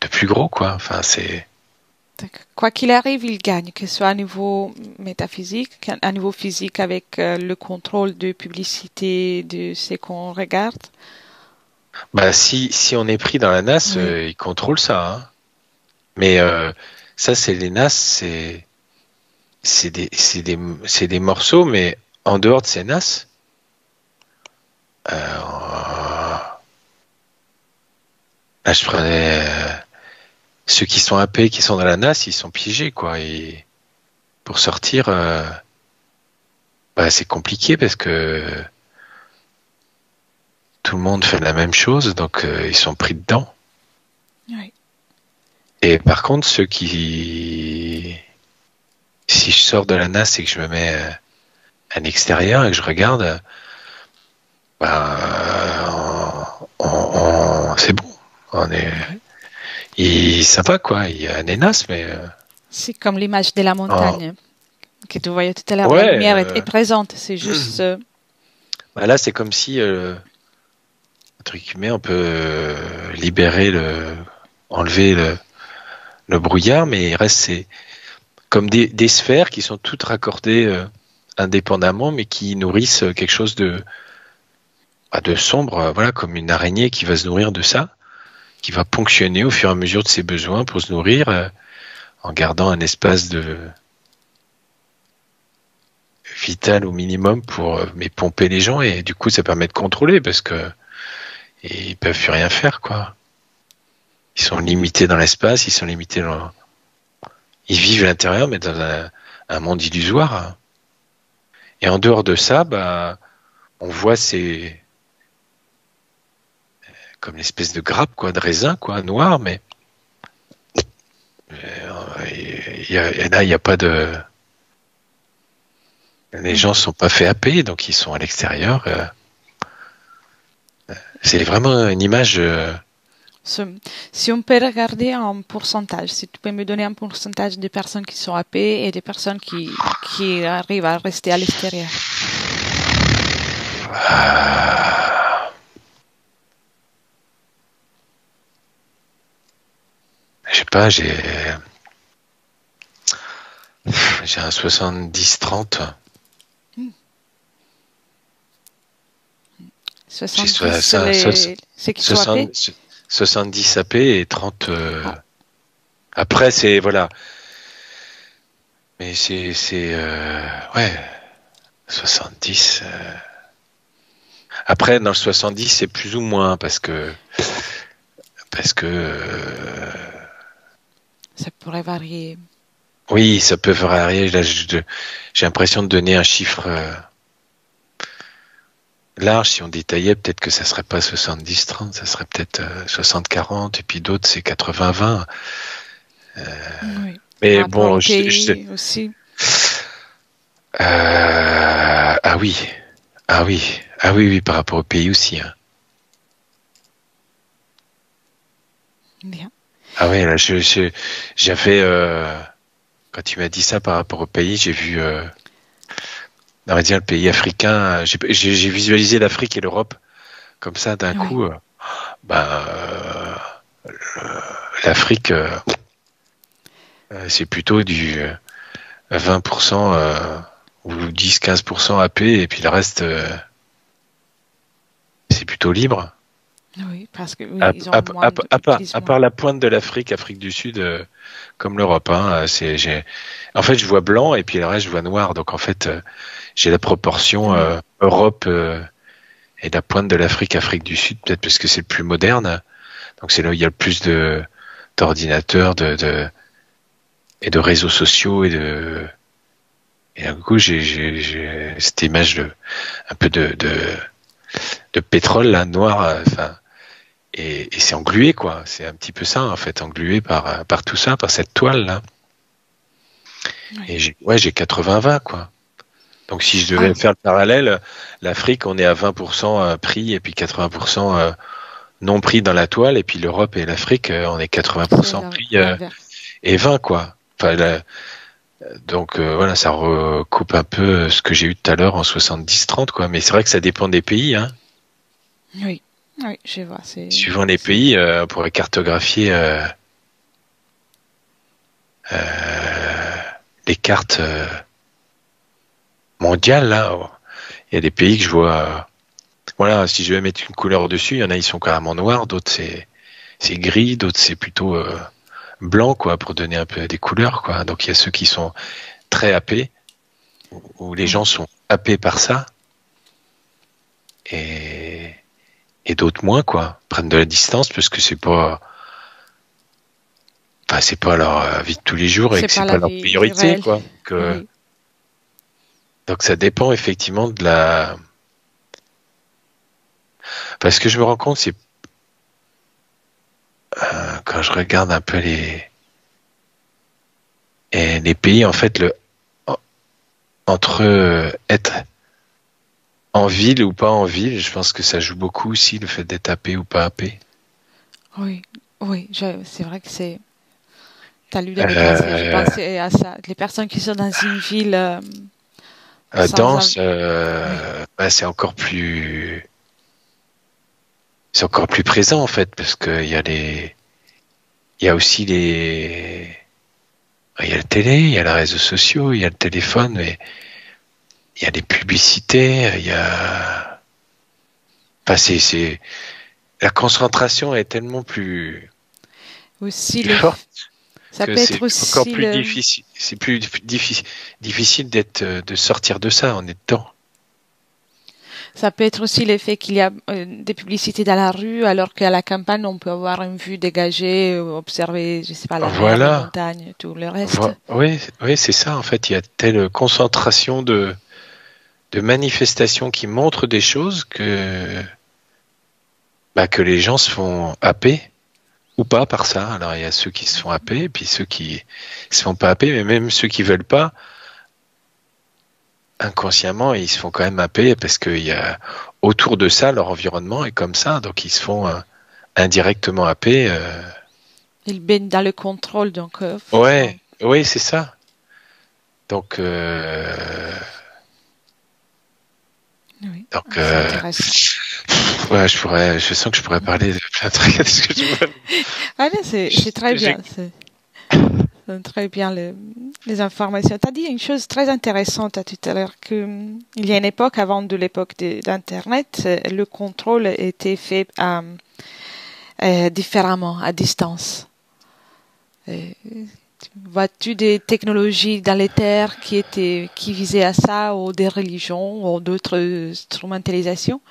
plus gros, quoi. Enfin, c'est. Quoi qu'il arrive, il gagne, que ce soit à niveau métaphysique, à niveau physique avec le contrôle de publicité de ce qu'on regarde. Si on est pris dans la nasse, ils contrôlent ça. Hein. Mais ça, c'est les nasses, c'est des morceaux, mais en dehors de ces nasses, là, je prenais ceux qui sont happés, qui sont dans la nasse, ils sont piégés, quoi. Et pour sortir, c'est compliqué parce que tout le monde fait la même chose, donc ils sont pris dedans. Oui. Et par contre, si je sors de la nasse et que je me mets à l'extérieur et que je regarde, c'est bon. Ça va, quoi. Il y a des nasses, mais. C'est comme l'image de la montagne que tu voyais tout à l'heure. La lumière est présente, c'est juste. Là, c'est comme si, entre guillemets, on peut enlever le brouillard, mais il reste comme des sphères qui sont toutes raccordées indépendamment, mais qui nourrissent quelque chose de sombre, voilà, comme une araignée qui va se nourrir de ça, qui va ponctionner au fur et à mesure de ses besoins pour se nourrir, en gardant un espace de vital au minimum pour pomper les gens, et du coup ça permet de contrôler parce que ils peuvent plus rien faire, quoi. Ils sont limités dans l'espace, ils sont limités ils vivent à l'intérieur, mais dans un monde illusoire. Et en dehors de ça, on voit comme l'espèce de grappe, quoi, de raisin, quoi, noir, mais il y a pas de. Les gens ne sont pas fait happer, donc ils sont à l'extérieur. C'est vraiment une image. Si on peut regarder en pourcentage, si tu peux me donner un pourcentage des personnes qui sont happées et des personnes qui arrivent à rester à l'extérieur. Je sais pas, J'ai un 70-30. 70, c'est qui sont AP? 70 AP et 30. Après, c'est voilà. Mais ouais, 70. Après, dans le 70, c'est plus ou moins parce que ça pourrait varier. Oui, ça peut varier. Là, j'ai l'impression de donner un chiffre large. Si on détaillait, peut-être que ça serait pas 70-30, ça serait peut-être 60-40, et puis d'autres c'est 80-20. Oui. Mais bon, aussi. Ah oui, oui, par rapport au pays aussi. Hein. Bien. Ah oui, là, j'avais quand tu m'as dit ça par rapport au pays, j'ai vu, on va dire le pays africain. J'ai visualisé l'Afrique et l'Europe comme ça d'un coup. L'Afrique, c'est plutôt du 20% ou 10-15% AP et puis le reste, c'est plutôt libre. Oui, parce que ils ont à part la pointe de l'Afrique, Afrique du Sud, comme l'Europe. Hein, en fait, je vois blanc et puis le reste, je vois noir. Donc en fait, j'ai la proportion Europe et la pointe de l'Afrique, Afrique du Sud, peut-être parce que c'est le plus moderne. Donc c'est là où il y a le plus d'ordinateurs, et de réseaux sociaux et du coup j'ai cette image un peu de pétrole là, noir, enfin et c'est englué quoi. C'est un petit peu ça en fait, englué par tout ça, par cette toile là. Oui. Et j'ai 80-20 quoi. Donc si je devais faire le parallèle, l'Afrique on est à 20% pris et puis 80% non pris dans la toile, et puis l'Europe et l'Afrique on est 80% pris et 20 quoi. Enfin, donc voilà, ça recoupe un peu ce que j'ai eu tout à l'heure en 70-30 quoi. Mais c'est vrai que ça dépend des pays. Hein. Oui, je vois. Suivant les pays, on pourrait cartographier les cartes mondiales là. Il y a des pays que je vois. Voilà, si je vais mettre une couleur dessus, il y en a ils sont carrément noirs, d'autres c'est gris, d'autres c'est plutôt blanc quoi, pour donner un peu des couleurs quoi. Donc il y a ceux qui sont très happés, où les gens sont happés par ça, et d'autres moins quoi, prennent de la distance parce que c'est pas leur vie de tous les jours et que c'est pas leur priorité quoi. Oui. Donc ça dépend effectivement de la. Parce que je me rends compte, c'est quand je regarde un peu les pays, en fait, entre être en ville ou pas en ville, je pense que ça joue beaucoup aussi, le fait d'être happé ou pas happé. Oui, c'est vrai que c'est. T'as lu la méthode, j'ai pensé à ça. Les personnes qui sont dans une ville dense, c'est encore plus. C'est encore plus présent en fait, parce qu'il y a aussi il y a la télé, il y a les réseaux sociaux, il y a le téléphone, mais il y a des publicités, il y a. Enfin, c'est la concentration est tellement plus forte. Ça peut être aussi encore plus difficile. C'est plus difficile de sortir de ça en étant. Ça peut être aussi l'effet qu'il y a des publicités dans la rue, alors qu'à la campagne, on peut avoir une vue dégagée, observer, je sais pas, la mer, la montagne, tout le reste. Oui, c'est ça. En fait, il y a telle concentration de manifestations qui montrent des choses que les gens se font happer ou pas par ça. Alors, il y a ceux qui se font happer, et puis ceux qui se font pas happer, mais même ceux qui veulent pas, inconsciemment, ils se font quand même happer parce qu'il y a autour de ça, leur environnement est comme ça, donc ils se font indirectement happer. Ils baignent dans le contrôle, donc. Oui, c'est ça. Donc, c'est intéressant. Je sens que je pourrais parler de plein de trucs. C'est très bien. très bien les informations. Tu as dit une chose très intéressante tout à l'heure, qu'il y a une époque, avant de l'époque d'Internet, le contrôle était fait différemment, à distance. Vois-tu des technologies dans les terres qui visaient à ça, ou des religions, ou d'autres instrumentalisations?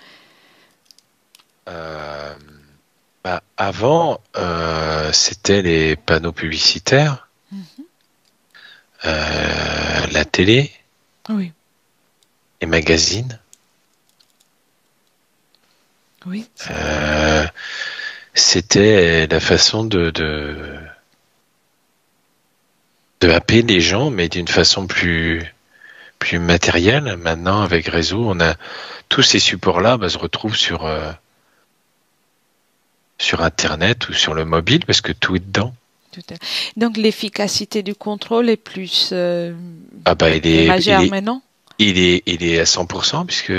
Avant, c'était les panneaux publicitaires, la télé, Oui, les magazines. oui. C'était la façon de happer les gens, mais d'une façon plus matérielle. Maintenant, avec réseau, on a tous ces supports-là se retrouvent sur Internet ou sur le mobile parce que tout est dedans. Donc l'efficacité du contrôle est plus Il majeure maintenant? est à 100% puisque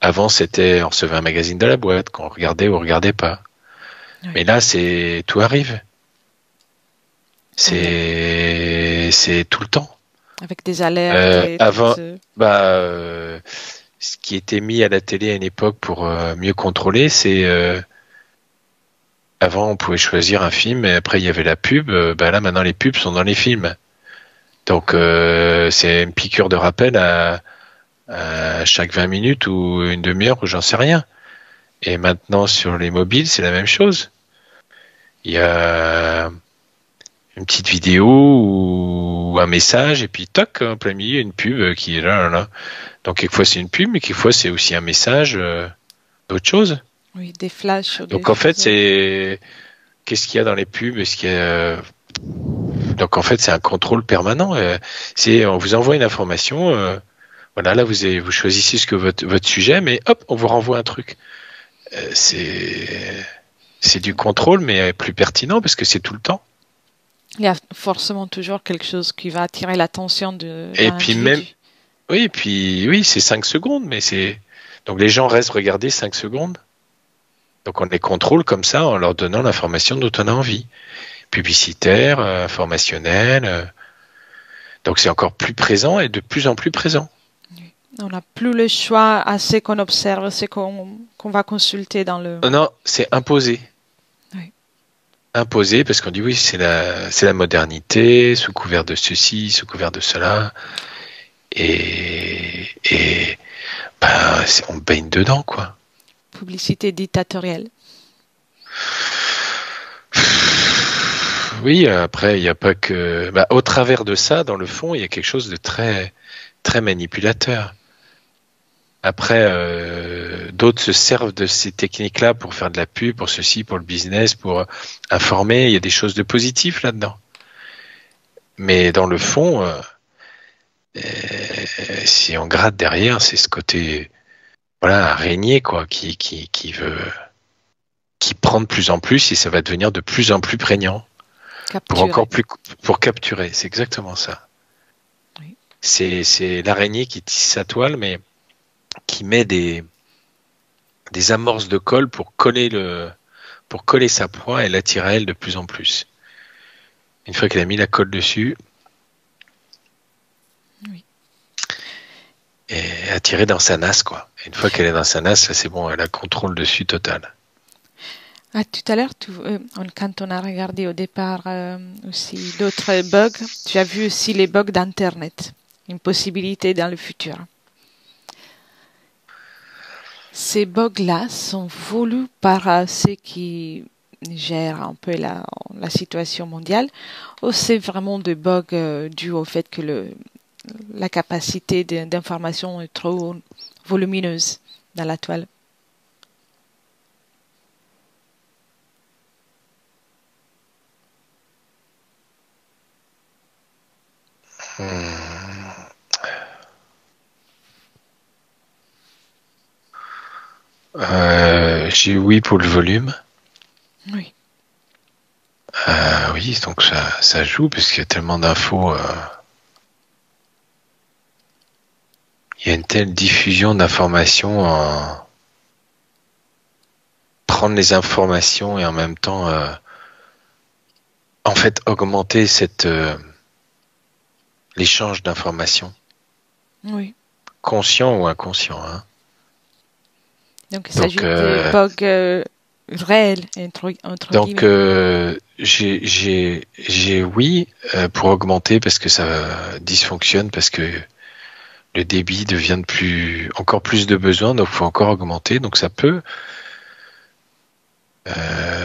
avant c'était on recevait un magazine de la boîte qu'on regardait ou on regardait pas. Oui. Mais là c'est tout arrive. C'est tout le temps. Avec des alertes. Avant, ce qui était mis à la télé à une époque pour mieux contrôler, c'est avant on pouvait choisir un film et après il y avait la pub. Là maintenant les pubs sont dans les films. Donc c'est une piqûre de rappel à chaque 20 minutes ou une demi-heure ou j'en sais rien. Et maintenant sur les mobiles c'est la même chose. Il y a une petite vidéo ou un message et puis toc en plein milieu une pub qui est là. Donc quelquefois c'est une pub mais quelquefois c'est aussi un message d'autre chose. Oui, des flashs. Donc en fait c'est qu'est-ce qu'il y a dans les pubs? Est-ce qu'il y a donc en fait c'est un contrôle permanent. On vous envoie une information. Voilà, là vous choisissez ce que votre sujet, mais hop on vous renvoie un truc. C'est du contrôle mais plus pertinent parce que c'est tout le temps. Il y a forcément toujours quelque chose qui va attirer l'attention de. Et puis même, oui, c'est 5 secondes, mais donc les gens restent regarder 5 secondes. Donc on les contrôle comme ça en leur donnant l'information dont on a envie, publicitaire, informationnelle. Donc c'est encore plus présent et de plus en plus présent. On n'a plus le choix à ce qu'on observe, ce qu'on va consulter dans le. Non, c'est imposé. Imposé parce qu'on dit oui c'est la modernité sous couvert de ceci, sous couvert de cela et on baigne dedans quoi. Publicité dictatoriale. Oui, après il n'y a pas que au travers de ça dans le fond il y a quelque chose de très très manipulateur. Après, d'autres se servent de ces techniques-là pour faire de la pub, pour ceci, pour le business, pour informer. Il y a des choses de positif là-dedans. Mais dans le fond, si on gratte derrière, c'est ce côté, araignée, quoi, qui prend de plus en plus et ça va devenir de plus en plus prégnant. Pour capturer. C'est exactement ça. Oui. C'est l'araignée qui tisse sa toile, mais qui met des amorces de colle pour coller sa proie et l'attirer à elle de plus en plus. Une fois qu'elle a mis la colle dessus, oui. Et attirer dans sa nasse, quoi. Et une fois qu'elle est dans sa nasse, c'est bon, elle a contrôle dessus total. Tout à l'heure, quand on a regardé au départ aussi d'autres bugs, tu as vu aussi les bugs d'Internet, une possibilité dans le futur. Ces bugs-là sont voulus par ceux qui gèrent un peu la situation mondiale, ou c'est vraiment des bugs dus au fait que la capacité d'information est trop volumineuse dans la toile? J'ai oui pour le volume. Oui. Oui, donc ça joue parce qu'il y a tellement d'infos. Il y a une telle diffusion d'informations. Prendre les informations et en même temps en fait augmenter l'échange d'informations, Oui. conscient ou inconscient. Hein. Donc, il s'agit de bugs réels, entre guillemets. J'ai oui, pour augmenter parce que ça dysfonctionne, parce que le débit devient encore plus de besoin, donc il faut encore augmenter. Donc ça peut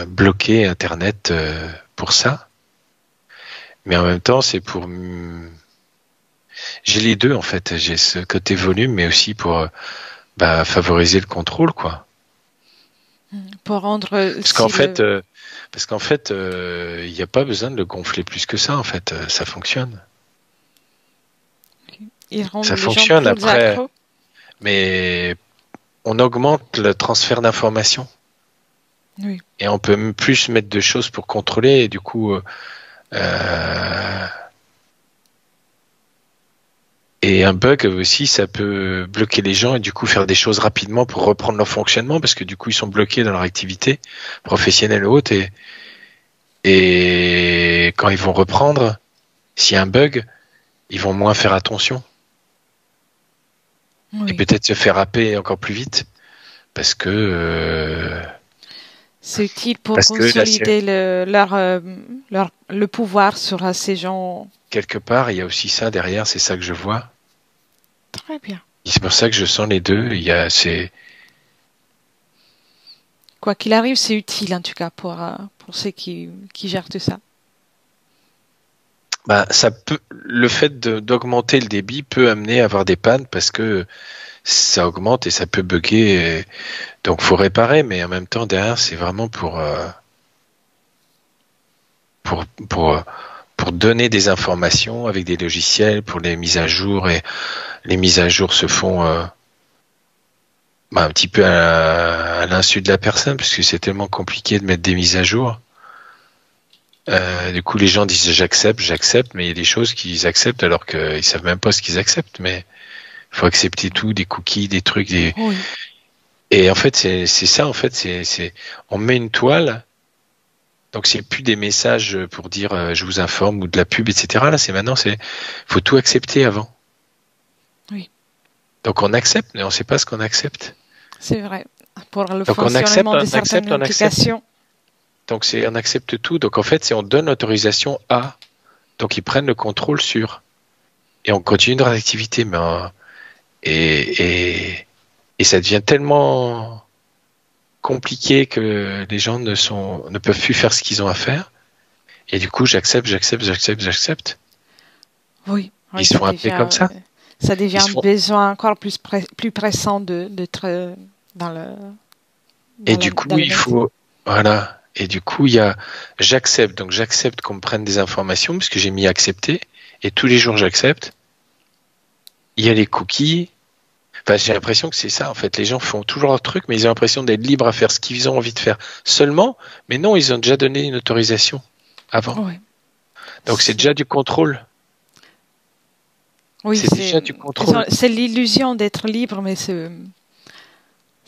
bloquer Internet pour ça. Mais en même temps, c'est pour... J'ai les deux, en fait. J'ai ce côté volume, mais aussi pour favoriser le contrôle, quoi. Pour rendre... Parce qu'en fait, il n'y a pas besoin de le gonfler plus que ça, en fait. Ça fonctionne. Ça fonctionne après. Mais on augmente le transfert d'informations. Oui. Et on peut même plus mettre de choses pour contrôler, et du coup... Et un bug aussi, ça peut bloquer les gens et du coup faire des choses rapidement pour reprendre leur fonctionnement parce que du coup ils sont bloqués dans leur activité professionnelle ou autre et quand ils vont reprendre, s'il y a un bug, ils vont moins faire attention. Oui. Et peut-être se faire happer encore plus vite parce que c'est utile pour consolider le pouvoir sur ces gens. Quelque part, il y a aussi ça derrière, c'est ça que je vois. Très bien. Et c'est pour ça que je sens les deux. Quoi qu'il arrive, c'est utile en tout cas pour ceux qui gèrent tout ça. Le fait d'augmenter le débit peut amener à avoir des pannes parce que ça augmente et ça peut bugger. Donc faut réparer, mais en même temps derrière c'est vraiment pour donner des informations avec des logiciels pour les mises à jour et les mises à jour se font un petit peu à l'insu de la personne parce que c'est tellement compliqué de mettre des mises à jour. Du coup les gens disent j'accepte, mais il y a des choses qu'ils acceptent alors qu'ils savent même pas ce qu'ils acceptent, mais il faut accepter tout, des cookies, des trucs, Oui. Et en fait c'est ça, en fait c'est on met une toile. Donc c'est plus des messages pour dire je vous informe ou de la pub, etc. Là faut tout accepter avant. Oui. Donc on accepte, mais on ne sait pas ce qu'on accepte. C'est vrai. Pour le fonctionnement de certaines applications. Donc on accepte tout. Donc en fait, on donne l'autorisation à. Donc ils prennent le contrôle sur. Et on continue notre activité. Et ça devient tellement compliqué que les gens ne peuvent plus faire ce qu'ils ont à faire. Et du coup, j'accepte. Oui. Ils se font appeler comme ça. Ça devient un besoin encore plus pressant d'être dans le... Et du coup, il faut... Voilà. Et du coup, il y a j'accepte. Donc j'accepte qu'on me prenne des informations parce que j'ai mis accepter. Et tous les jours, j'accepte. Il y a les cookies. Enfin, j'ai l'impression que c'est ça, en fait. Les gens font toujours leur truc, mais ils ont l'impression d'être libres à faire ce qu'ils ont envie de faire seulement. Mais non, ils ont déjà donné une autorisation avant. Oui. Donc c'est déjà du contrôle. Oui, c'est déjà du contrôle. C'est l'illusion d'être libre, mais c'est...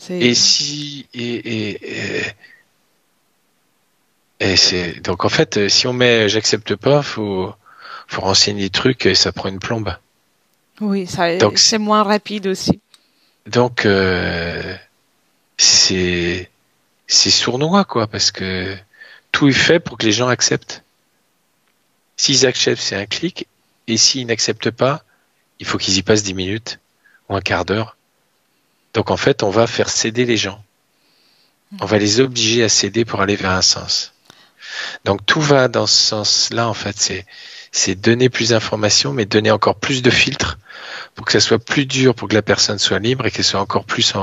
Et c'est donc en fait, si on met j'accepte pas, faut renseigner des trucs et ça prend une plombe. Oui, c'est moins rapide aussi. Donc c'est sournois quoi, parce que tout est fait pour que les gens acceptent. S'ils acceptent, c'est un clic, et s'ils n'acceptent pas, il faut qu'ils y passent 10 minutes ou un quart d'heure. Donc en fait, on va faire céder les gens. On va les obliger à céder pour aller vers un sens. Donc tout va dans ce sens-là, en fait. C'est donner plus d'informations, mais donner encore plus de filtres pour que ça soit plus dur, pour que la personne soit libre et qu'elle soit encore plus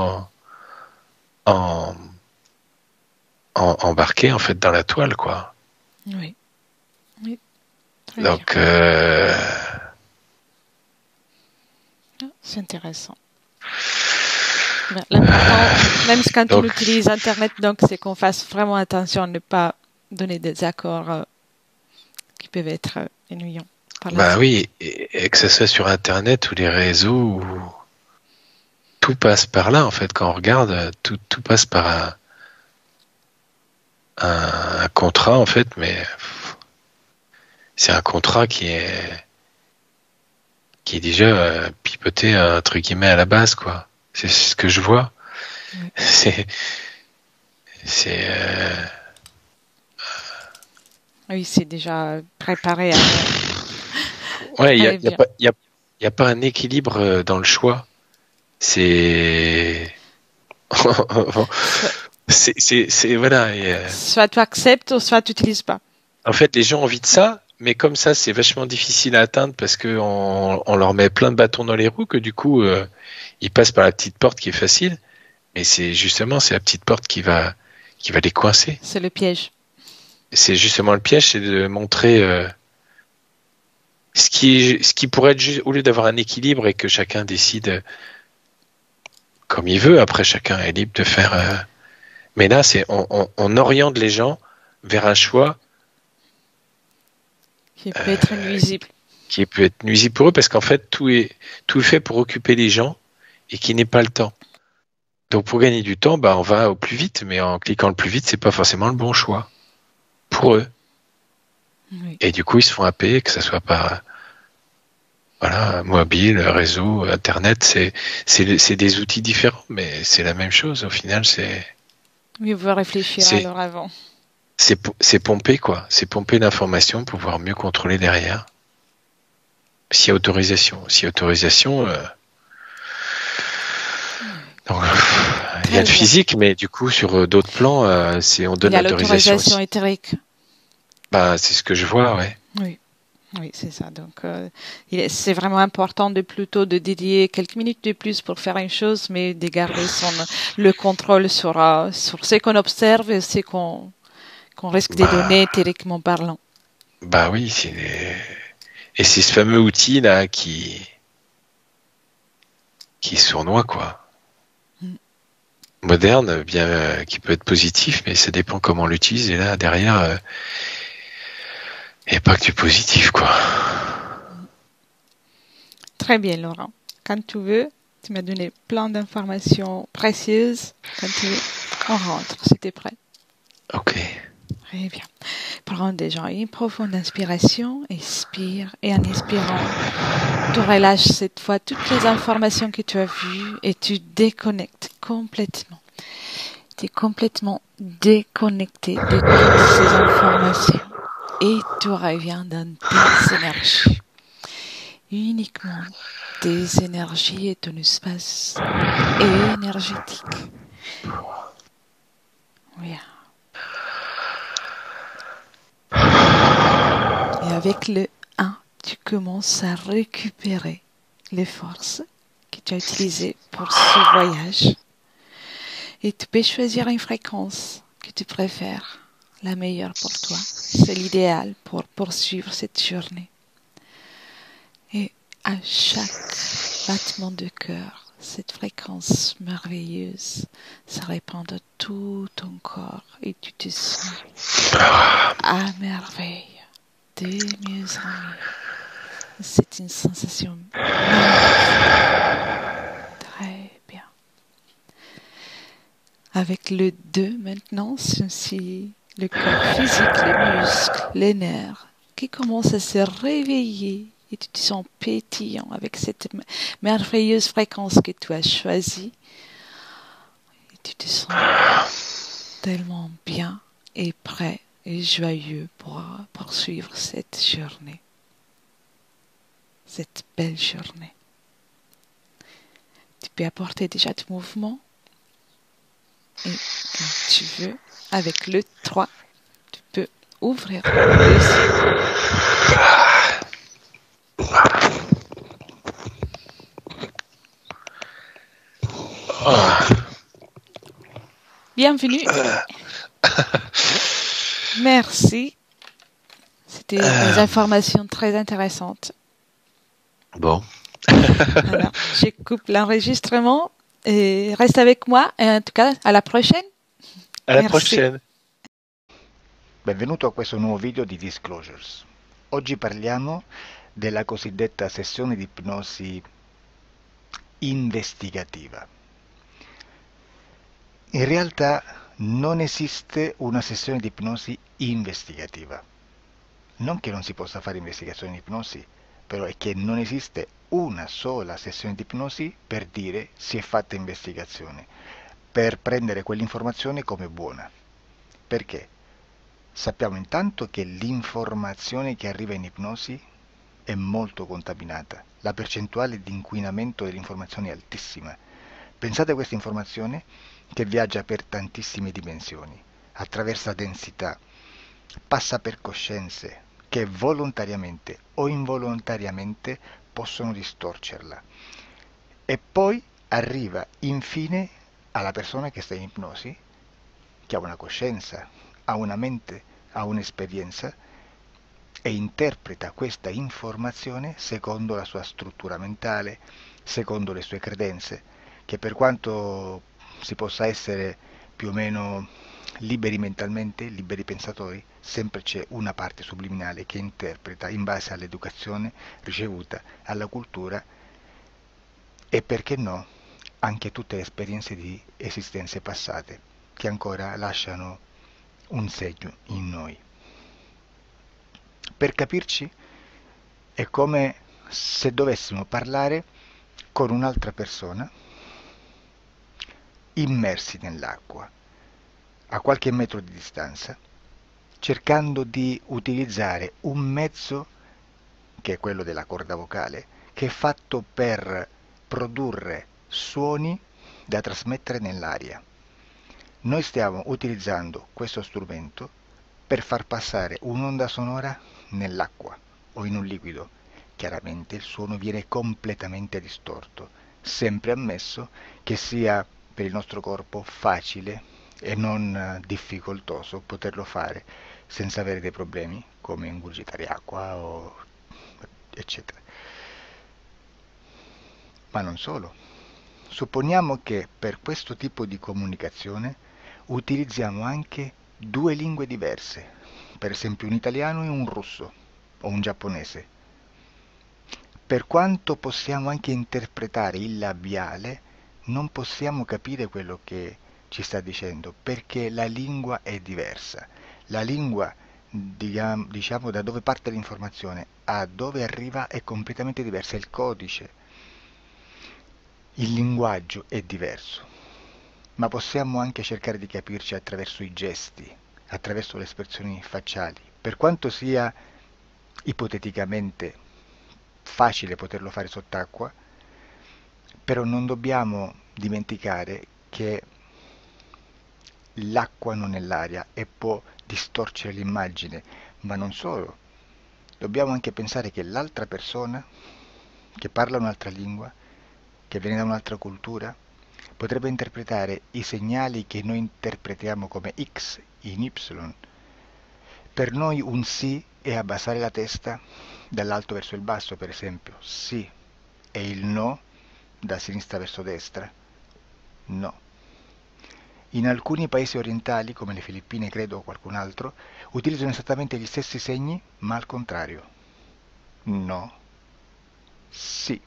embarquée, en fait, dans la toile, quoi. Oui. Donc... C'est intéressant. L'important, même quand on utilise Internet, donc, c'est qu'on fasse vraiment attention à ne pas donner des accords qui peuvent être ennuyants. Oui, et que ce soit sur Internet ou les réseaux, tout passe par là, en fait. Quand on regarde, tout passe par un contrat, en fait, mais c'est un contrat qui est déjà pipoté entre guillemets à la base, quoi. C'est ce que je vois. Oui. C'est Oui, c'est déjà préparé à... ouais, Très bien. y a pas un équilibre dans le choix. C'est c'est voilà. Soit tu acceptes, ou soit tu n'utilises pas. En fait, les gens ont envie de ça, mais comme ça, c'est vachement difficile à atteindre parce que on leur met plein de bâtons dans les roues que du coup, ils passent par la petite porte qui est facile. Mais c'est justement, c'est la petite porte qui va les coincer. C'est le piège. C'est justement le piège, c'est de montrer ce qui pourrait être juste, au lieu d'avoir un équilibre et que chacun décide comme il veut. Après, chacun est libre de faire. Mais là, c'est on oriente les gens vers un choix Qui peut être nuisible. qui peut être nuisible pour eux parce qu'en fait, tout est fait pour occuper les gens et qui n'est pas le temps. Donc, pour gagner du temps, bah, on va au plus vite, mais en cliquant le plus vite, c'est pas forcément le bon choix pour eux. Oui. Et du coup, ils se font happer, que ce soit par voilà, mobile, réseau, internet, c'est des outils différents, mais c'est la même chose. Au final, Mieux vaut réfléchir c'est alors avant. c'est pomper quoi. C'est pomper l'information pour pouvoir mieux contrôler derrière. S'il y a autorisation. S'il y a autorisation, donc, il y a le physique, mais du coup, sur d'autres plans, c'est on donne Il y a l'autorisation. l'autorisation éthérique. Bah, c'est ce que je vois, ouais. Oui. Oui, c'est ça. Donc, c'est vraiment important plutôt de dédier quelques minutes de plus pour faire une chose, mais de garder le contrôle sur ce qu'on observe et ce qu'on risque de donner éthériquement parlant. Bah oui, et c'est ce fameux outil là qui est sournois, quoi. Moderne, bien qui peut être positif, mais ça dépend comment on l'utilise. Et là, derrière, il n'y a pas que du positif, quoi. Très bien, Laurent. Quand tu veux, tu m'as donné plein d'informations précieuses. Quand tu veux, on rentre, si tu es prêt. Ok. Très bien. Prends déjà une profonde inspiration, expire, et en expirant, tu relâches cette fois toutes les informations que tu as vues et tu déconnectes complètement. Tu es complètement déconnecté de toutes ces informations et tu reviens dans tes énergies. Uniquement tes énergies et ton espace énergétique. Oui. Et avec le 1, tu commences à récupérer les forces que tu as utilisées pour ce voyage. Et tu peux choisir une fréquence que tu préfères, la meilleure pour toi. C'est l'idéal pour poursuivre cette journée. Et à chaque battement de cœur, cette fréquence merveilleuse se répand dans tout ton corps et tu te sens à merveille, de mieux en mieux. C'est une sensation magnifique. Très bien. Avec le 2 maintenant, c'est aussi le corps physique, les muscles, les nerfs qui commencent à se réveiller et tu te sens pétillant avec cette merveilleuse fréquence que tu as choisie. Et tu te sens tellement bien et prêt et joyeux pour poursuivre cette journée. Cette belle journée. Tu peux apporter déjà du mouvement. Et quand tu veux, avec le 3, tu peux ouvrir les yeux. Bienvenue. Merci. C'était des informations très intéressantes. Bon. Alors, je coupe l'enregistrement et reste avec moi. Et en tout cas, à la prochaine. À la Merci. prochaine. Benvenuto a questo nuovo video di Disclosures. Oggi parliamo della cosiddetta sessione di ipnosi investigativa. In realtà non esiste una sessione di ipnosi investigativa. Non che non si possa fare investigazione in ipnosi, però è che non esiste una sola sessione di ipnosi per dire si è fatta investigazione, per prendere quell'informazione come buona. Perché? Sappiamo intanto che l'informazione che arriva in ipnosi è molto contaminata, la percentuale di inquinamento dell'informazione è altissima. Pensate a questa informazione che viaggia per tantissime dimensioni, attraversa densità, passa per coscienze che volontariamente o involontariamente possono distorcerla e poi arriva infine alla persona che sta in ipnosi, che ha una coscienza, ha una mente, ha un'esperienza e interpreta questa informazione secondo la sua struttura mentale, secondo le sue credenze, che per quanto si possa essere più o meno liberi mentalmente, liberi pensatori, sempre c'è una parte subliminale che interpreta in base all'educazione ricevuta, alla cultura e perché no anche tutte le esperienze di esistenze passate che ancora lasciano un segno in noi. Per capirci è come se dovessimo parlare con un'altra persona immersi nell'acqua, a qualche metro di distanza, cercando di utilizzare un mezzo, che è quello della corda vocale, che è fatto per produrre suoni da trasmettere nell'aria. Noi stiamo utilizzando questo strumento per far passare un'onda sonora nell'acqua o in un liquido. Chiaramente il suono viene completamente distorto, sempre ammesso che sia per il nostro corpo facile e non difficoltoso poterlo fare senza avere dei problemi come ingurgitare acqua o eccetera. Ma non solo. Supponiamo che per questo tipo di comunicazione utilizziamo anche due lingue diverse, per esempio un italiano e un russo o un giapponese. Per quanto possiamo anche interpretare il labiale, non possiamo capire quello che ci sta dicendo, perché la lingua è diversa. La lingua, diciamo, da dove parte l'informazione a dove arriva è completamente diversa, il codice, il linguaggio è diverso, ma possiamo anche cercare di capirci attraverso i gesti, attraverso le espressioni facciali. Per quanto sia ipoteticamente facile poterlo fare sott'acqua, però non dobbiamo dimenticare che l'acqua non è l'aria e può distorcere l'immagine, ma non solo. Dobbiamo anche pensare che l'altra persona, che parla un'altra lingua, che viene da un'altra cultura, potrebbe interpretare i segnali che noi interpretiamo come X in Y. Per noi un sì è abbassare la testa dall'alto verso il basso, per esempio, sì, e il no da sinistra verso destra, no. In alcuni paesi orientali, come le Filippine credo o qualcun altro, utilizzano esattamente gli stessi segni, ma al contrario. No, sì.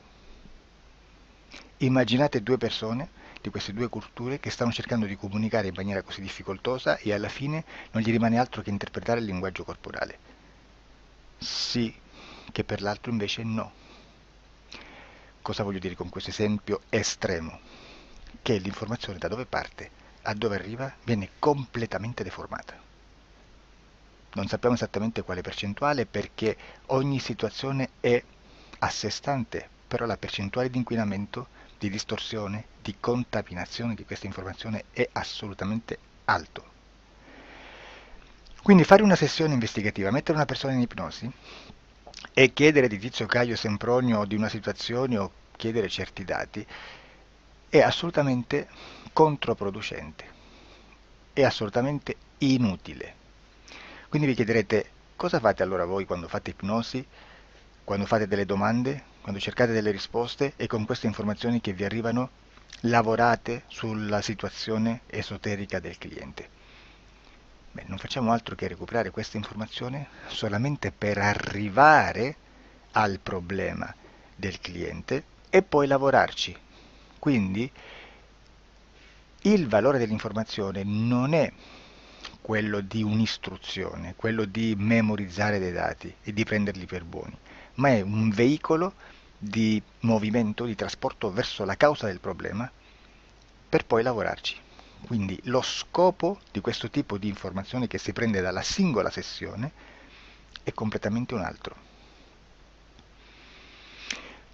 Immaginate due persone di queste due culture che stanno cercando di comunicare in maniera così difficoltosa e alla fine non gli rimane altro che interpretare il linguaggio corporale. Sì, che per l'altro invece no. Cosa voglio dire con questo esempio estremo? Che l'informazione da dove parte a dove arriva viene completamente deformata. Non sappiamo esattamente quale percentuale perché ogni situazione è a sé stante, però la percentuale di inquinamento, di distorsione, di contaminazione di questa informazione è assolutamente alto. Quindi fare una sessione investigativa, mettere una persona in ipnosi e chiedere di Tizio Caio Sempronio di una situazione o chiedere certi dati è assolutamente controproducente, è assolutamente inutile. Quindi vi chiederete cosa fate allora voi quando fate ipnosi, quando fate delle domande, quando cercate delle risposte e con queste informazioni che vi arrivano lavorate sulla situazione esoterica del cliente. Beh, non facciamo altro che recuperare questa informazione solamente per arrivare al problema del cliente e poi lavorarci. Quindi il valore dell'informazione non è quello di un'istruzione, quello di memorizzare dei dati e di prenderli per buoni, ma è un veicolo di movimento, di trasporto verso la causa del problema per poi lavorarci. Quindi lo scopo di questo tipo di informazione che si prende dalla singola sessione è completamente un altro.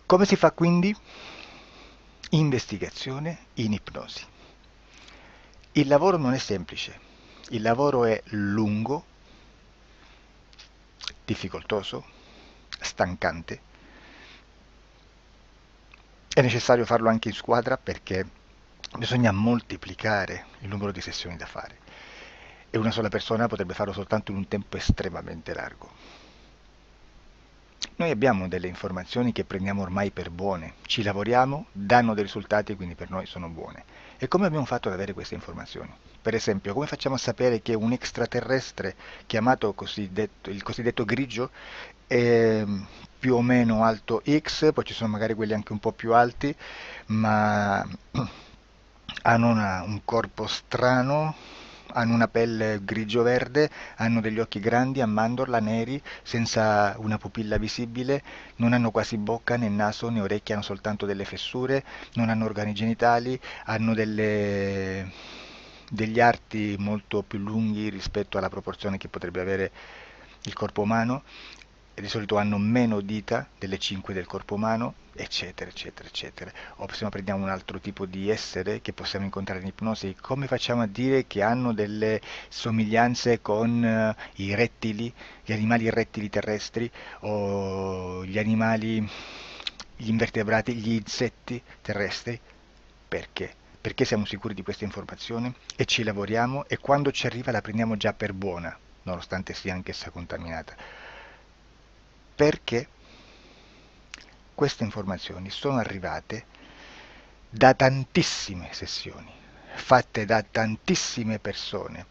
Come si fa quindi? Investigazione in ipnosi. Il lavoro non è semplice, il lavoro è lungo, difficoltoso, stancante. È necessario farlo anche in squadra perché bisogna moltiplicare il numero di sessioni da fare e una sola persona potrebbe farlo soltanto in un tempo estremamente largo. Noi abbiamo delle informazioni che prendiamo ormai per buone, ci lavoriamo, danno dei risultati e quindi per noi sono buone. E come abbiamo fatto ad avere queste informazioni? Per esempio, come facciamo a sapere che un extraterrestre chiamato il cosiddetto grigio è più o meno alto X, poi ci sono magari quelli anche un po' più alti, ma hanno un corpo strano, hanno una pelle grigio-verde, hanno degli occhi grandi a mandorla, neri, senza una pupilla visibile, non hanno quasi bocca né naso né orecchie, hanno soltanto delle fessure, non hanno organi genitali, hanno degli arti molto più lunghi rispetto alla proporzione che potrebbe avere il corpo umano, e di solito hanno meno dita delle 5 del corpo umano, eccetera, eccetera, eccetera. O se no prendiamo un altro tipo di essere che possiamo incontrare in ipnosi, come facciamo a dire che hanno delle somiglianze con i rettili, gli animali rettili terrestri, o gli animali, gli invertebrati, gli insetti terrestri? Perché? Perché siamo sicuri di questa informazione e ci lavoriamo e quando ci arriva la prendiamo già per buona, nonostante sia anch'essa contaminata. Perché queste informazioni sono arrivate da tantissime sessioni, fatte da tantissime persone,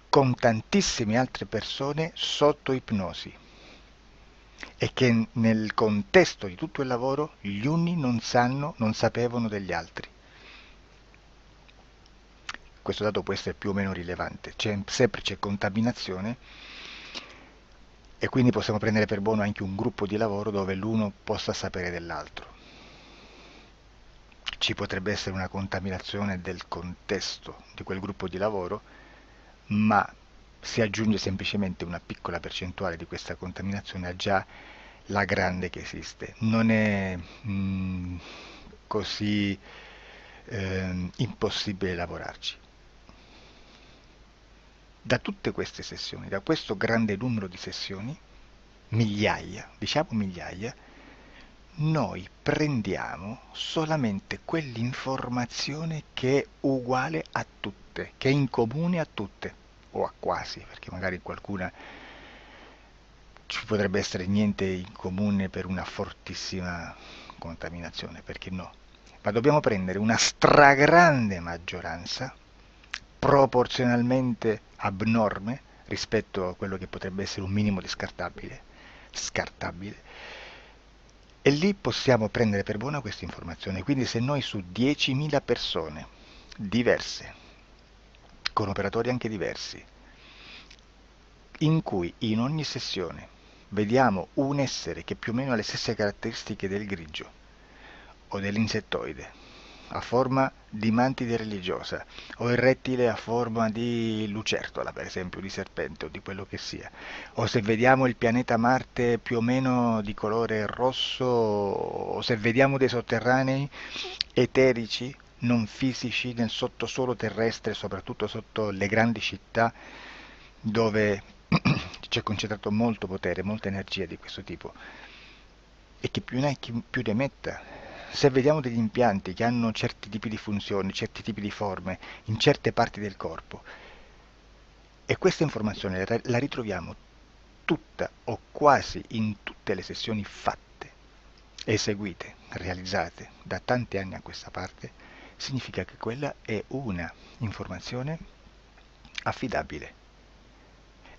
con tantissime altre persone sotto ipnosi, e che nel contesto di tutto il lavoro gli uni non sapevano degli altri. Questo dato può essere più o meno rilevante, sempre c'è contaminazione e quindi possiamo prendere per buono anche un gruppo di lavoro dove l'uno possa sapere dell'altro. Ci potrebbe essere una contaminazione del contesto di quel gruppo di lavoro, ma si aggiunge semplicemente una piccola percentuale di questa contaminazione a già la grande che esiste. Non è così impossibile lavorarci. Da tutte queste sessioni, da questo grande numero di sessioni, migliaia, diciamo migliaia, noi prendiamo solamente quell'informazione che è uguale a tutte, che è in comune a tutte, o a quasi, perché magari qualcuna ci potrebbe essere niente in comune per una fortissima contaminazione, perché no? Ma dobbiamo prendere una stragrande maggioranza, proporzionalmente abnorme rispetto a quello che potrebbe essere un minimo di scartabile, e lì possiamo prendere per buona questa informazione. Quindi se noi su 10.000 persone diverse, con operatori anche diversi, in cui in ogni sessione vediamo un essere che più o meno ha le stesse caratteristiche del grigio o dell'insettoide, a forma di mantide religiosa, o il rettile a forma di lucertola, per esempio, di serpente o di quello che sia, o se vediamo il pianeta Marte più o meno di colore rosso, o se vediamo dei sotterranei eterici, non fisici, nel sottosuolo terrestre, soprattutto sotto le grandi città, dove c'è concentrato molto potere, molta energia di questo tipo, e che più ne hai più ne metta. Se vediamo degli impianti che hanno certi tipi di funzioni, certi tipi di forme in certe parti del corpo, e questa informazione la ritroviamo tutta o quasi in tutte le sessioni fatte, eseguite, realizzate da tanti anni a questa parte, significa che quella è una informazione affidabile.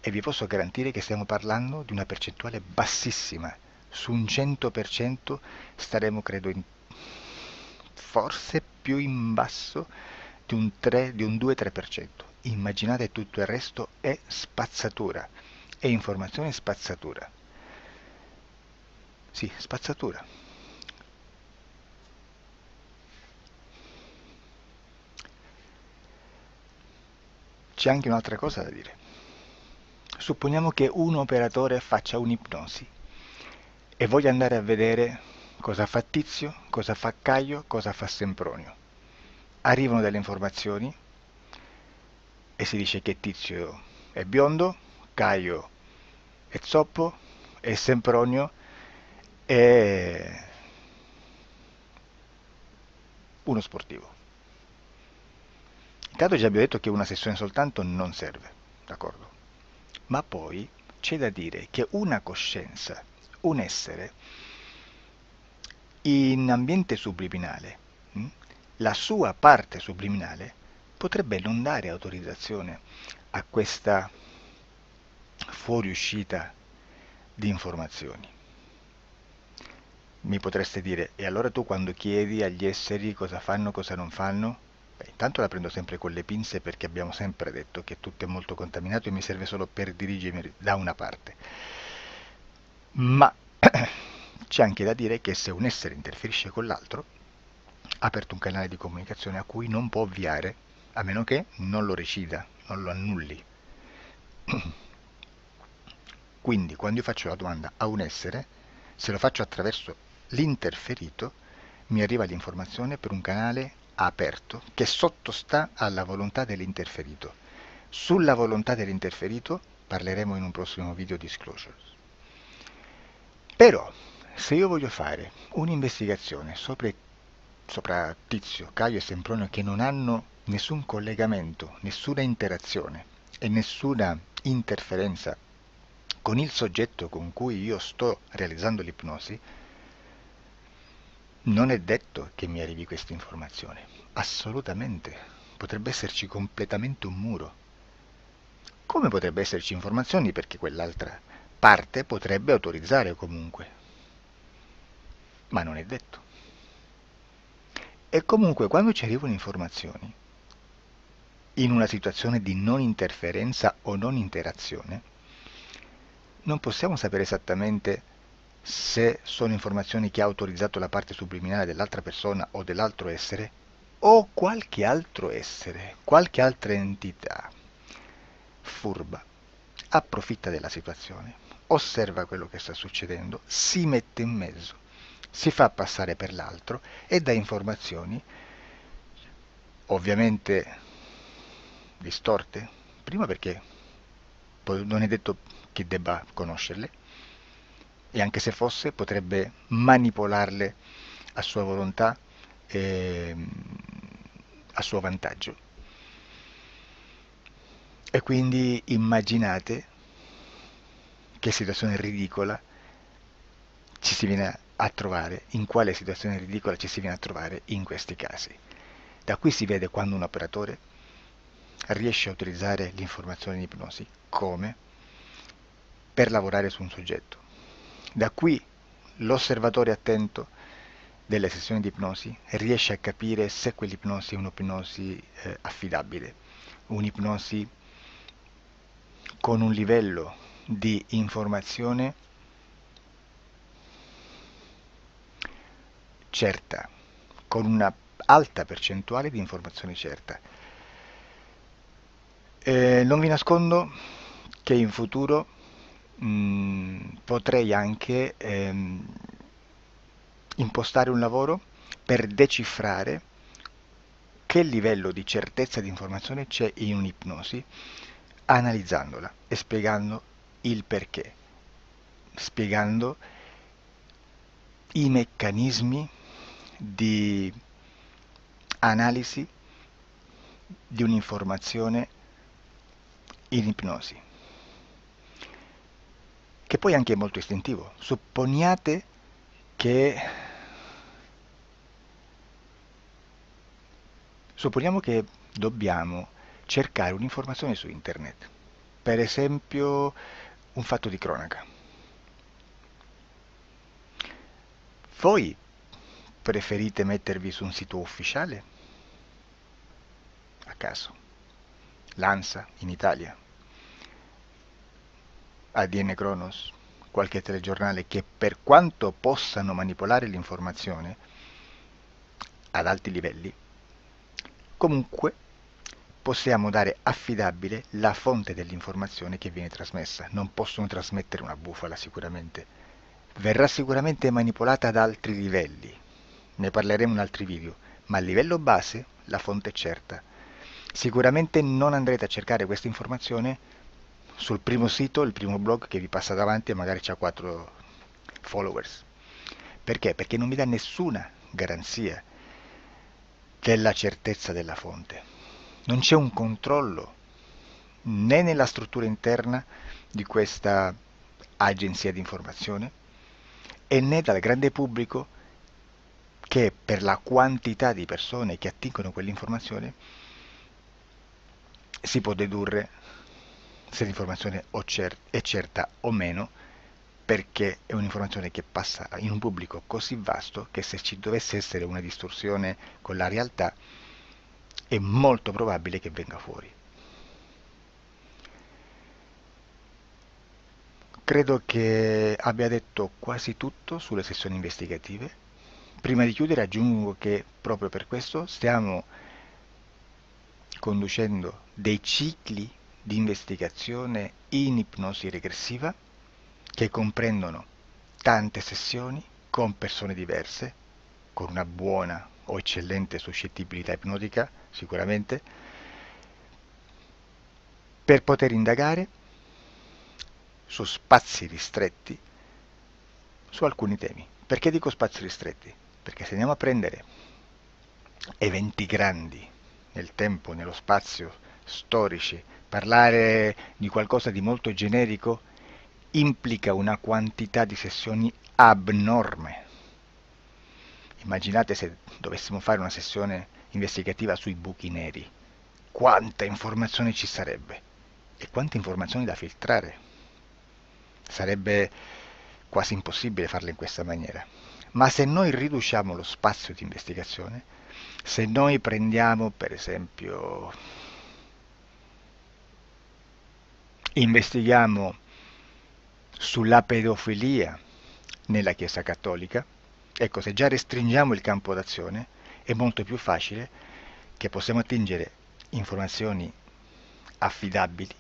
E vi posso garantire che stiamo parlando di una percentuale bassissima. Su un 100% staremo, credo, forse più in basso di un 2-3%. immaginate tutto il resto è spazzatura, è informazione spazzatura. Sì, spazzatura. C'è anche un'altra cosa da dire. Supponiamo che un operatore faccia un'ipnosi e voglia andare a vedere cosa fa Tizio, cosa fa Caio, cosa fa Sempronio. Arrivano delle informazioni e si dice che Tizio è biondo, Caio è zoppo e Sempronio è uno sportivo. Intanto già abbiamo detto che una sessione soltanto non serve, d'accordo? Ma poi c'è da dire che una coscienza, un essere, in ambiente subliminale, la sua parte subliminale potrebbe non dare autorizzazione a questa fuoriuscita di informazioni. Mi potreste dire, e allora tu quando chiedi agli esseri cosa fanno, cosa non fanno? Beh, intanto la prendo sempre con le pinze perché abbiamo sempre detto che tutto è molto contaminato e mi serve solo per dirigermi da una parte. Ma c'è anche da dire che se un essere interferisce con l'altro, ha aperto un canale di comunicazione a cui non può ovviare, a meno che non lo recida, non lo annulli. Quindi quando io faccio la domanda a un essere, se lo faccio attraverso l'interferito, mi arriva l'informazione per un canale aperto che sottostà alla volontà dell'interferito. Sulla volontà dell'interferito parleremo in un prossimo video disclosures. Però, se io voglio fare un'investigazione sopra Tizio, Caio e Sempronio che non hanno nessun collegamento, nessuna interazione e nessuna interferenza con il soggetto con cui io sto realizzando l'ipnosi, non è detto che mi arrivi questa informazione. Assolutamente. Potrebbe esserci completamente un muro. Come potrebbe esserci informazioni perché quell'altra parte potrebbe autorizzare comunque. Ma non è detto. E comunque quando ci arrivano informazioni, in una situazione di non interferenza o non interazione, non possiamo sapere esattamente se sono informazioni che ha autorizzato la parte subliminale dell'altra persona o dell'altro essere, o qualche altro essere, qualche altra entità furba, approfitta della situazione, osserva quello che sta succedendo, si mette in mezzo, si fa passare per l'altro e dà informazioni, ovviamente distorte, prima perché non è detto che debba conoscerle, e anche se fosse potrebbe manipolarle a sua volontà e a suo vantaggio. E quindi immaginate che situazione ridicola ci si viene a trovare, in quale situazione ridicola ci si viene a trovare in questi casi. Da qui si vede quando un operatore riesce a utilizzare l'informazione in ipnosi come per lavorare su un soggetto. Da qui l'osservatore attento delle sessioni di ipnosi riesce a capire se quell'ipnosi è un'ipnosi affidabile, un'ipnosi con un livello di informazione certa, con una alta percentuale di informazione certa. Non vi nascondo che in futuro potrei anche impostare un lavoro per decifrare che livello di certezza di informazione c'è in un'ipnosi, analizzandola e spiegando il perché, spiegando i meccanismi di analisi di un'informazione in ipnosi, che poi anche è molto istintivo. Supponiamo che dobbiamo cercare un'informazione su internet, per esempio un fatto di cronaca. Voi preferite mettervi su un sito ufficiale? A caso. l'ANSA in Italia, ADN Kronos, qualche telegiornale, che per quanto possano manipolare l'informazione ad alti livelli, comunque possiamo dare affidabile la fonte dell'informazione che viene trasmessa. Non possono trasmettere una bufala sicuramente. Verrà sicuramente manipolata ad altri livelli. Ne parleremo in altri video, ma a livello base la fonte è certa. Sicuramente non andrete a cercare questa informazione sul primo sito, il primo blog che vi passa davanti e magari c'ha 4 followers. Perché? Perché non vi dà nessuna garanzia della certezza della fonte. Non c'è un controllo né nella struttura interna di questa agenzia di informazione e né dal grande pubblico, che per la quantità di persone che attingono quell'informazione si può dedurre se l'informazione è certa o meno, perché è un'informazione che passa in un pubblico così vasto che se ci dovesse essere una distorsione con la realtà è molto probabile che venga fuori. Credo che abbia detto quasi tutto sulle sessioni investigative. Prima di chiudere aggiungo che proprio per questo stiamo conducendo dei cicli di investigazione in ipnosi regressiva che comprendono tante sessioni con persone diverse, con una buona o eccellente suscettibilità ipnotica sicuramente, per poter indagare su spazi ristretti su alcuni temi. Perché dico spazi ristretti? Perché se andiamo a prendere eventi grandi nel tempo, nello spazio, storici, parlare di qualcosa di molto generico implica una quantità di sessioni abnorme. Immaginate se dovessimo fare una sessione investigativa sui buchi neri, quanta informazione ci sarebbe e quante informazioni da filtrare. Sarebbe quasi impossibile farla in questa maniera. Ma se noi riduciamo lo spazio di investigazione, se noi prendiamo per esempio, investighiamo sulla pedofilia nella Chiesa Cattolica, ecco, se già restringiamo il campo d'azione è molto più facile che possiamo attingere informazioni affidabili,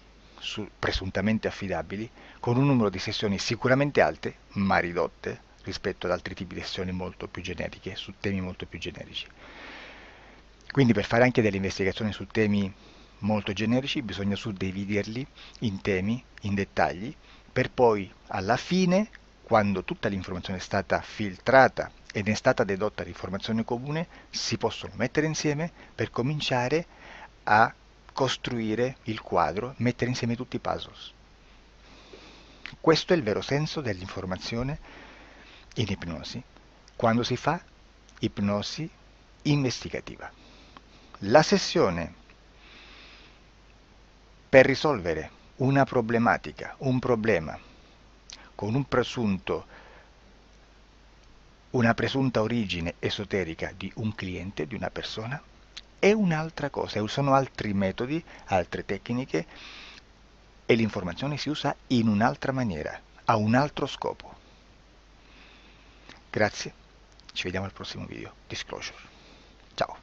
presuntamente affidabili, con un numero di sessioni sicuramente alte, ma ridotte rispetto ad altri tipi di sessioni molto più generiche, su temi molto più generici. Quindi per fare anche delle investigazioni su temi molto generici bisogna suddividerli in temi, in dettagli, per poi alla fine, quando tutta l'informazione è stata filtrata ed è stata dedotta l'informazione comune, si possono mettere insieme per cominciare a costruire il quadro, mettere insieme tutti i puzzles. Questo è il vero senso dell'informazione in ipnosi, quando si fa ipnosi investigativa. La sessione per risolvere una problematica, un problema, con una presunta origine esoterica di un cliente, di una persona, è un'altra cosa, sono altri metodi, altre tecniche e l'informazione si usa in un'altra maniera, ha un altro scopo. Grazie, ci vediamo al prossimo video. Disclosure. Ciao.